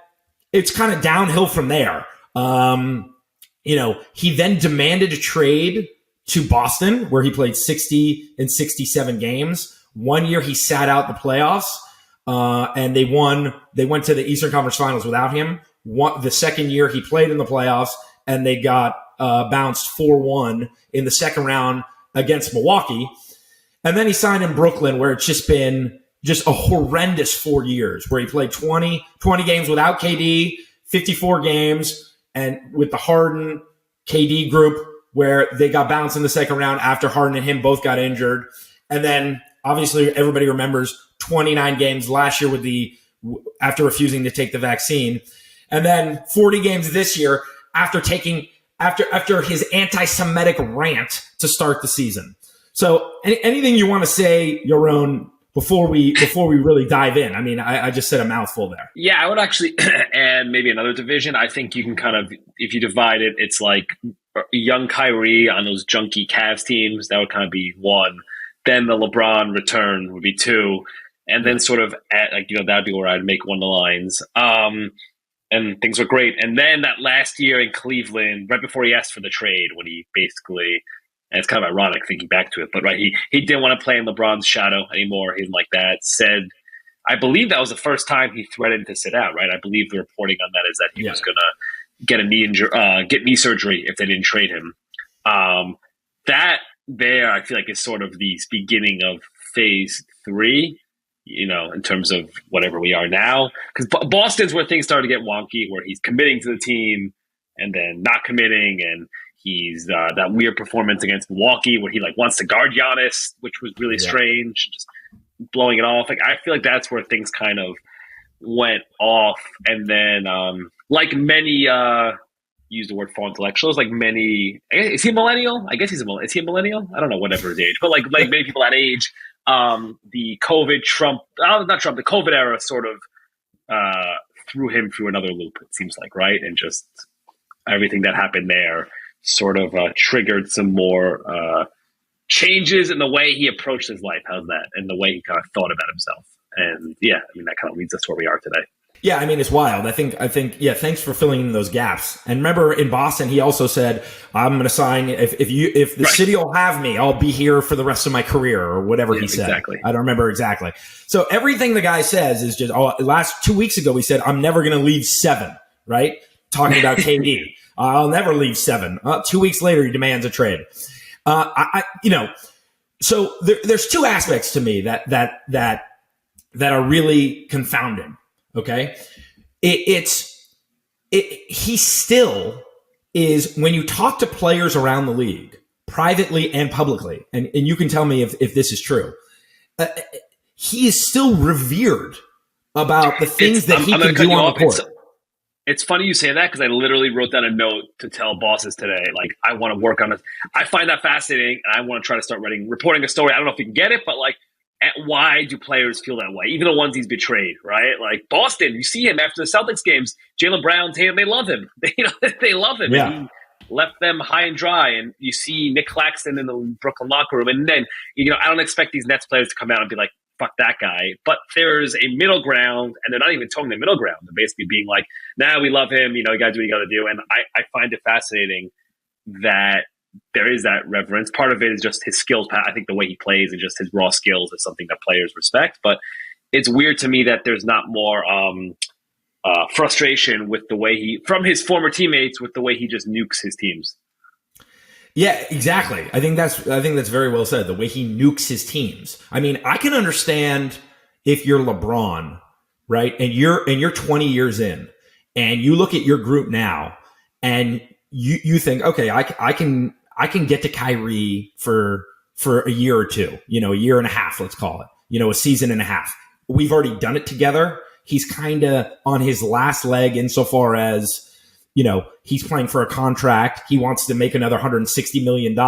it's kind of downhill from there. You know, he then demanded a trade to Boston, where he played 60 and 67 games. 1 year he sat out the playoffs, and they won. They went to the Eastern Conference Finals without him. The second year he played in the playoffs, and they got bounced 4-1 in the second round against Milwaukee. And then he signed in Brooklyn, where it's just been just a horrendous 4 years, where he played 20 games without KD, 54 games, and with the Harden KD group, where they got bounced in the second round after Harden and him both got injured. And then obviously everybody remembers 29 games last year after refusing to take the vaccine. And then 40 games this year after his anti-Semitic rant to start the season. So anything you want to say, Yaron, before we really dive in? I mean, I just said a mouthful there. Yeah, I would actually add maybe another division. I think you can kind of, if you divide it, it's like young Kyrie on those junky Cavs teams. That would kind of be one. Then the LeBron return would be 2. And then sort of that'd be where I'd make one of the lines. And things were great. And then that last year in Cleveland, right before he asked for the trade, when he basically, and it's kind of ironic thinking back to it, but right, he didn't want to play in LeBron's shadow anymore. He didn't like that. Said, I believe that was the first time he threatened to sit out, right? I believe the reporting on that is that he was going to get a knee surgery if they didn't trade him. That there, I feel like, is sort of the beginning of phase 3, you know, in terms of whatever we are now. Because Boston's where things started to get wonky, where he's committing to the team and then not committing, and he's that weird performance against Milwaukee where he wants to guard Giannis, which was really strange, just blowing it off. I feel like that's where things kind of went off. And then, like many, use the word for intellectuals, like many, is he a millennial? I guess is he a millennial? I don't know, whatever his age, but like many people that age, the COVID era sort of threw him through another loop, it seems like, right? And just everything that happened there sort of triggered some more changes in the way he approached his life. How's that? And the way he kind of thought about himself. And yeah, I mean, that kind of leads us to where we are today. Yeah, I mean, it's wild. I think, yeah, thanks for filling in those gaps. And remember in Boston, he also said, I'm going to sign, if the city will have me, I'll be here for the rest of my career, or whatever he said. Exactly. I don't remember exactly. So everything the guy says is just, last 2 weeks ago, he said, I'm never going to leave 7, right? Talking about KD. I'll never leave 7. 2 weeks later, he demands a trade. So there's 2 aspects to me that are really confounding. Okay. He still is, when you talk to players around the league, privately and publicly, and you can tell me if this is true, he is still revered about the things that he can do on the court. It's funny you say that, because I literally wrote down a note to tell bosses today, like, I want to work on it. I find that fascinating, and I want to try to start reporting a story. I don't know if you can get it, but why do players feel that way? Even the ones he's betrayed, right? Like Boston, you see him after the Celtics games. Jaylen Brown, Tatum, they love him. They love him. Yeah. And he left them high and dry. And you see Nick Claxton in the Brooklyn locker room. And then, I don't expect these Nets players to come out and be like, fuck that guy. But there's a middle ground, and they're not even towing the middle ground. They're basically being like, nah, we love him. You got to do what you got to do. And I find it fascinating that there is that reverence. Part of it is just his skills. I think the way he plays and just his raw skills is something that players respect. But it's weird to me that there's not more frustration with the way from his former teammates with the way he just nukes his teams. Yeah, exactly. I think that's very well said. The way he nukes his teams. I mean, I can understand if you're LeBron, right, and you're 20 years in, and you look at your group now, and you think, okay, I can get to Kyrie for a year or two, a year and a half, let's call it, a season and a half. We've already done it together. He's kind of on his last leg insofar as, he's playing for a contract. He wants to make another $160 million,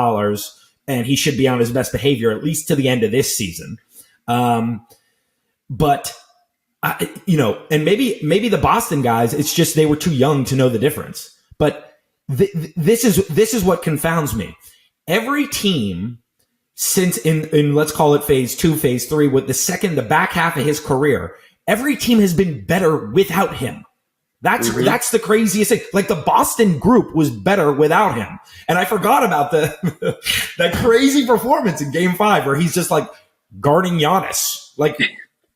and he should be on his best behavior, at least to the end of this season. But, and maybe the Boston guys, it's just they were too young to know the difference. But this is what confounds me. Every team since in let's call it phase 2, phase 3, with the back half of his career, every team has been better without him. That's the craziest thing. Like the Boston group was better without him. And I forgot about that crazy performance in game 5 where he's just like guarding Giannis, like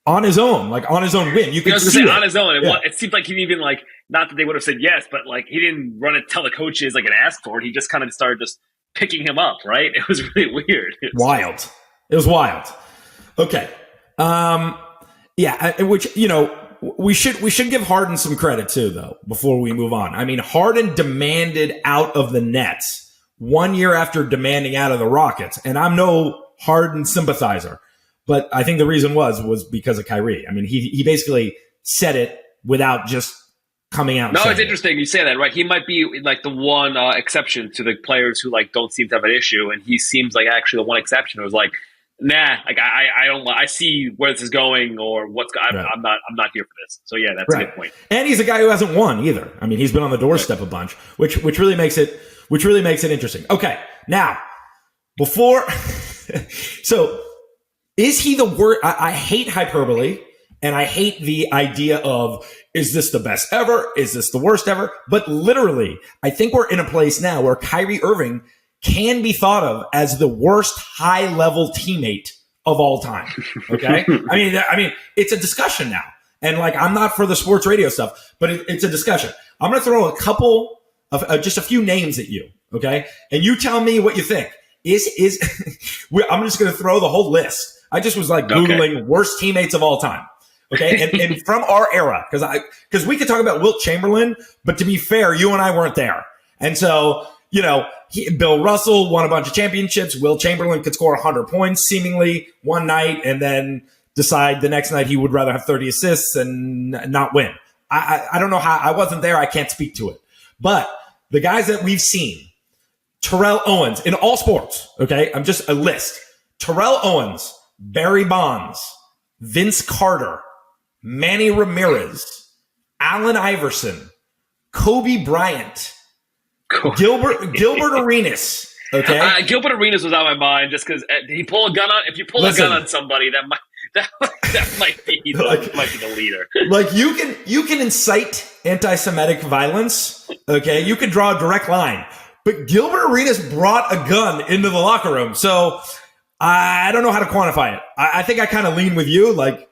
on his own win. You could see on his own. It seemed like he even like, not that they would have said yes, but like he didn't run and tell the coaches like and ask for it. He just kind of started just picking him up, right? It was really weird. It was wild. Okay. Yeah, which, we should give Harden some credit too, though, before we move on. I mean, Harden demanded out of the Nets 1 year after demanding out of the Rockets. And I'm no Harden sympathizer, but I think the reason was because of Kyrie. I mean, he basically said it without just coming out. No, it's interesting you say that, right? He might be like the one exception to the players who like don't seem to have an issue, and he seems like actually the one exception who was like, nah, like I don't. I see where this is going, or I'm not here for this. So yeah, that's a good point. And he's a guy who hasn't won either. I mean, he's been on the doorstep a bunch, which really makes it interesting. Okay, now before, so is he the worst? I hate hyperbole, and I hate the idea of, is this the best ever? Is this the worst ever? But literally, I think we're in a place now where Kyrie Irving can be thought of as the worst high-level teammate of all time. Okay? I mean, it's a discussion now. And like, I'm not for the sports radio stuff, but it's a discussion. I'm going to throw a couple of just a few names at you. Okay? And you tell me what you think. I'm just going to throw the whole list. I just was like Googling worst teammates of all time. Okay. And from our era, because we could talk about Wilt Chamberlain, but to be fair, you and I weren't there. And so, Bill Russell won a bunch of championships. Wilt Chamberlain could score 100 points seemingly one night and then decide the next night he would rather have 30 assists and not win. I don't know how. I wasn't there. I can't speak to it. But the guys that we've seen, Terrell Owens in all sports. Okay. I'm just a list. Terrell Owens, Barry Bonds, Vince Carter, Manny Ramirez, Allen Iverson, Kobe Bryant, Gilbert Arenas. Okay, Gilbert Arenas was on my mind just because he pulled a gun on. If you pull a gun on somebody, that might be the leader. Like you can incite anti-Semitic violence. Okay, you can draw a direct line, but Gilbert Arenas brought a gun into the locker room, so I don't know how to quantify it. I think I kind of lean with you, like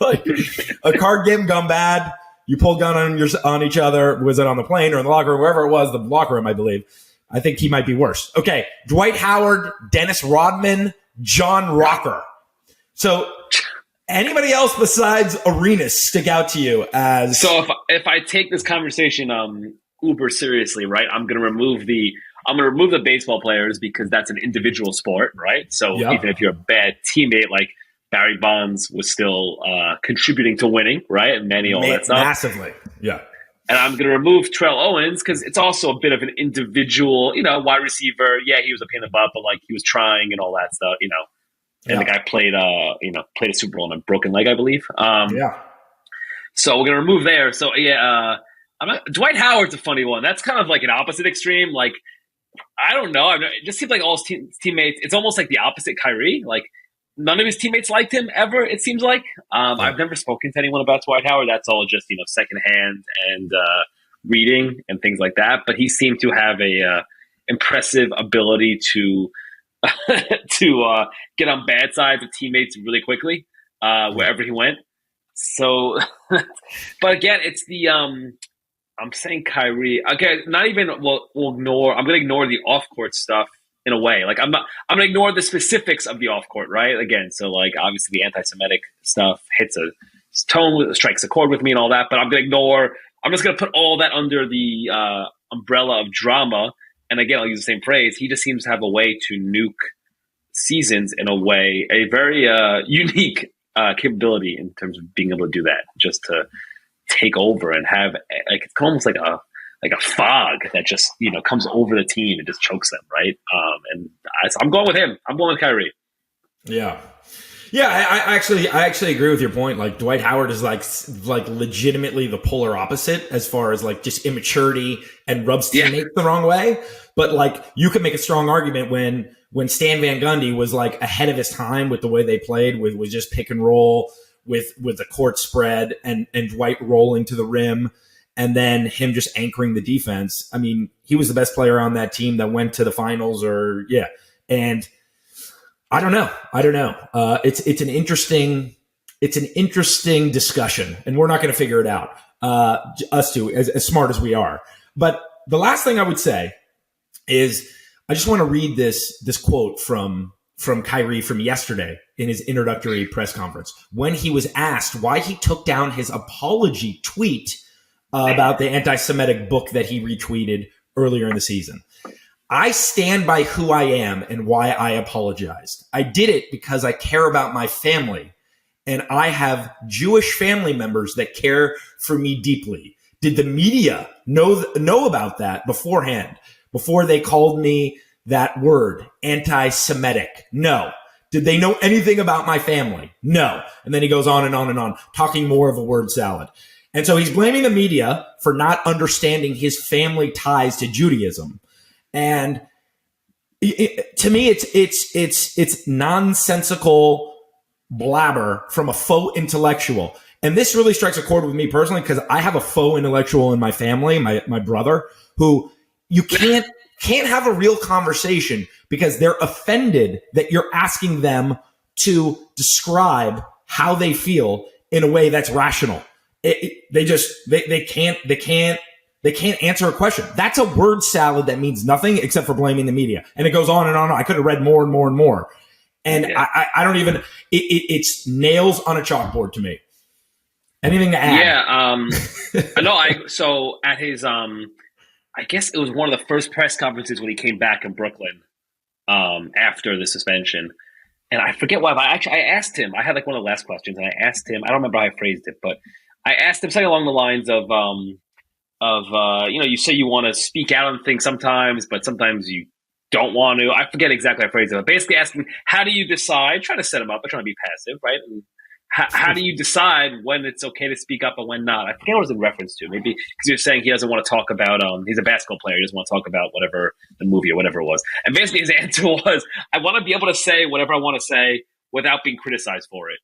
a card game gone bad. You pull a gun on each other. Was it on the plane or in the locker room? Wherever it was, the locker room, I believe. I think he might be worse. Okay, Dwight Howard, Dennis Rodman, John Rocker. So anybody else besides Arenas stick out to you as? So if I take this conversation uber seriously, right, I'm going to remove the baseball players because that's an individual sport, right? So even if you're a bad teammate, like Barry Bonds was still contributing to winning, right? And Manny, all that stuff. Massively, yeah. And I'm going to remove Terrell Owens because it's also a bit of an individual, wide receiver. Yeah, he was a pain in the butt, but like he was trying and all that stuff, And the guy played a Super Bowl on a broken leg, I believe. So we're going to remove there. So Dwight Howard's a funny one. That's kind of like an opposite extreme. Like, I don't know. It just seems like all his teammates, it's almost like the opposite Kyrie. Like, none of his teammates liked him ever, it seems like. I've never spoken to anyone about Dwight Howard. That's all just, secondhand and reading and things like that. But he seemed to have a impressive ability to to get on bad sides of teammates really quickly. wherever he went. So, but again, it's the I'm saying Kyrie. Okay, not even. We'll ignore. I'm going to ignore the off court stuff in a way. Like I'm going to ignore the specifics of the off court. Right. Again, so like obviously the anti-Semitic stuff hits a tone, strikes a chord with me, and all that. But I'm going to ignore. I'm just going to put all that under the umbrella of drama. And again, I'll use the same phrase. He just seems to have a way to nuke seasons in a way, a very unique capability in terms of being able to do that. Just to take over and have like it's almost like a fog that just comes over the team and just chokes them, right? So I'm going with him. I'm going with Kyrie. Yeah. I actually agree with your point. Like Dwight Howard is like legitimately the polar opposite as far as like just immaturity and rubs teammates the wrong way. But like you could make a strong argument when Stan Van Gundy was like ahead of his time with the way they played with just pick and roll. With the court spread and Dwight rolling to the rim and then him just anchoring the defense. I mean, he was the best player on that team that went to the finals And I don't know. It's an interesting discussion and we're not going to figure it out. Us two, as smart as we are. But the last thing I would say is I just want to read this quote from Kyrie from yesterday in his introductory press conference when he was asked why he took down his apology tweet about the anti-Semitic book that he retweeted earlier in the season. I stand by who I am and why I apologized. I did it because I care about my family and I have Jewish family members that care for me deeply. Did the media know about that beforehand, before they called me that word, anti-Semitic? No. Did they know anything about my family? No. And then he goes on and on and on, talking more of a word salad. And so he's blaming the media for not understanding his family ties to Judaism. And to me, it's nonsensical blabber from a faux intellectual. And this really strikes a chord with me personally because I have a faux intellectual in my family, my brother, who you can't have a real conversation because they're offended that you're asking them to describe how they feel in a way that's rational. They can't answer a question. That's a word salad that means nothing except for blaming the media. And it goes on and on. I could have read more and more and more. And I don't even, it's nails on a chalkboard to me. Anything to add? Yeah. So at his, I guess it was one of the first press conferences when he came back in Brooklyn after the suspension. And I forget why, but I asked him, I had like one of the last questions and I asked him, I don't remember how I phrased it, but I asked him something along the lines of you say you want to speak out on things sometimes, but sometimes you don't want to. I forget exactly how I phrased it, but basically asking, how do you decide? Try to set him up, but trying to be passive, right? And how do you decide when it's okay to speak up and when not? I forget what it was in reference to. Maybe because you're saying he doesn't want to talk about, he's a basketball player. He doesn't want to talk about whatever the movie or whatever it was. And basically his answer was, I want to be able to say whatever I want to say without being criticized for it,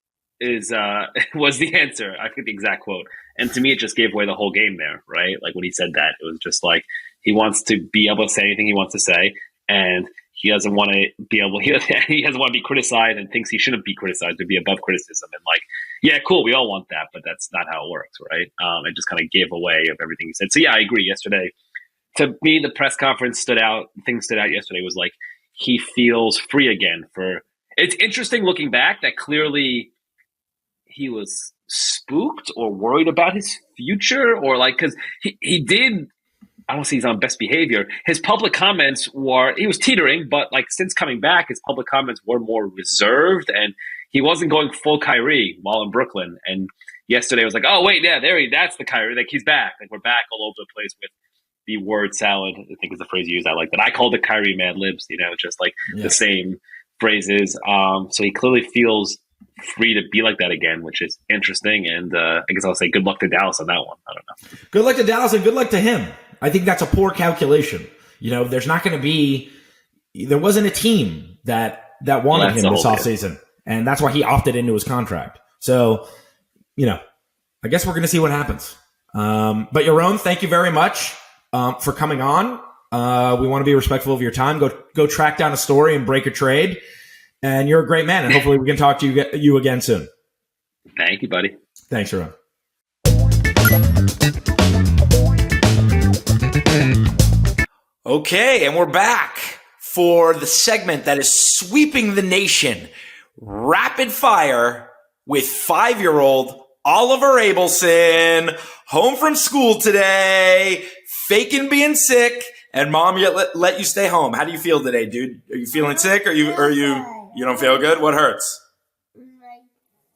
was the answer. I forget the exact quote. And to me, it just gave away the whole game there, right? Like when he said that, it was just like he wants to be able to say anything he wants to say. And he doesn't want to be able. He doesn't want to be criticized and thinks he shouldn't be criticized to be above criticism. And like, yeah, cool, we all want that, but that's not how it works, right? It just kind of gave away of everything he said. So yeah, I agree. Yesterday, to me, the press conference stood out. Things stood out yesterday was like he feels free again. It's interesting looking back that clearly he was spooked or worried about his future, or like because he did. I don't see he's on best behavior. His public comments he was teetering, but like since coming back, his public comments were more reserved and he wasn't going full Kyrie while in Brooklyn. And yesterday I was like, oh wait, yeah, that's the Kyrie. Like he's back. Like we're back all over the place with the word salad. I think is the phrase you used. I like that. I called it Kyrie Mad Libs, just like the same phrases. So he clearly feels free to be like that again, which is interesting. And I guess I'll say good luck to Dallas on that one. I don't know. Good luck to Dallas and good luck to him. I think that's a poor calculation. There's not going to be – there wasn't a team that wanted him this offseason, and that's why he opted into his contract. So, I guess we're going to see what happens. But Yaron, thank you very much for coming on. We want to be respectful of your time. Go track down a story and break a trade. And you're a great man, and hopefully we can talk to you again soon. Thank you, buddy. Thanks, Yaron. Okay, and we're back for the segment that is sweeping the nation. Rapid fire with 5-year-old Oliver Abelson, home from school today, faking being sick, and mom let you stay home. How do you feel today, dude? Are you feeling sick? You don't feel good? What hurts? My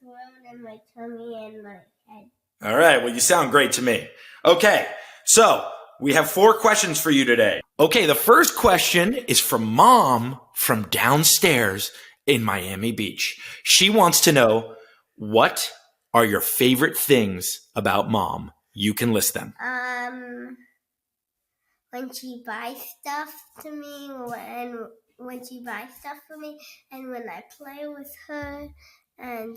throat and my tummy and my head. All right, well, you sound great to me. Okay, so we have 4 questions for you today. Okay, the first question is from Mom from downstairs in Miami Beach. She wants to know, what are your favorite things about Mom? You can list them. When she buys stuff to me, when she buys stuff for me, and when I play with her, and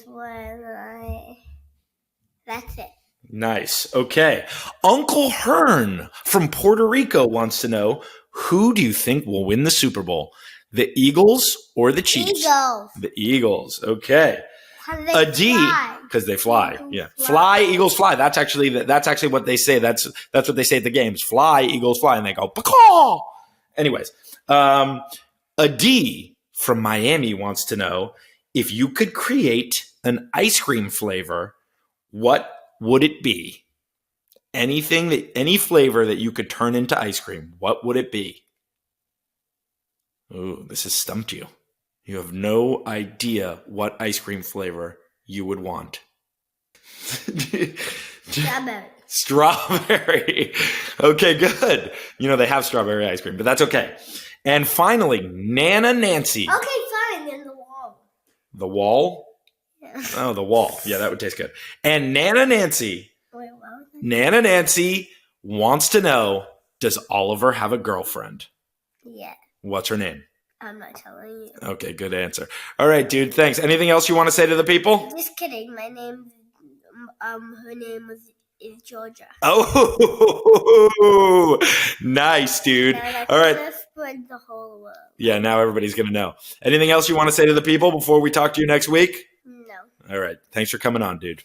that's it. Nice. Okay. Uncle Hearn from Puerto Rico wants to know, who do you think will win the Super Bowl? The Eagles or the Chiefs? Eagles. The Eagles. Okay. A D, because they fly. Yeah. Fly, Eagles fly. That's actually what they say. That's what they say at the games. Fly, Eagles fly. And they go, Pacaw! Anyways, a D from Miami wants to know, if you could create an ice cream flavor, what would it be? Any flavor that you could turn into ice cream, what would it be? Ooh, this has stumped you. You have no idea what ice cream flavor you would want. Strawberry. Strawberry. Okay, good. They have strawberry ice cream, but that's okay. And finally, Nana Nancy. Okay, fine, then the wall. The wall? Yeah. Oh, the wall. Yeah, that would taste good. And Nana Nancy. Wait, what was that? Nana Nancy wants to know, does Oliver have a girlfriend? Yeah, What's her name? I'm not telling you. Okay, good answer. All right, dude, thanks. Anything else you want to say to the people? Just kidding. My name, her name is Georgia. Oh, nice, dude. All right. Spread the whole world. Yeah, now everybody's going to know. Anything else you want to say to the people before we talk to you next week? No. All right. Thanks for coming on, dude.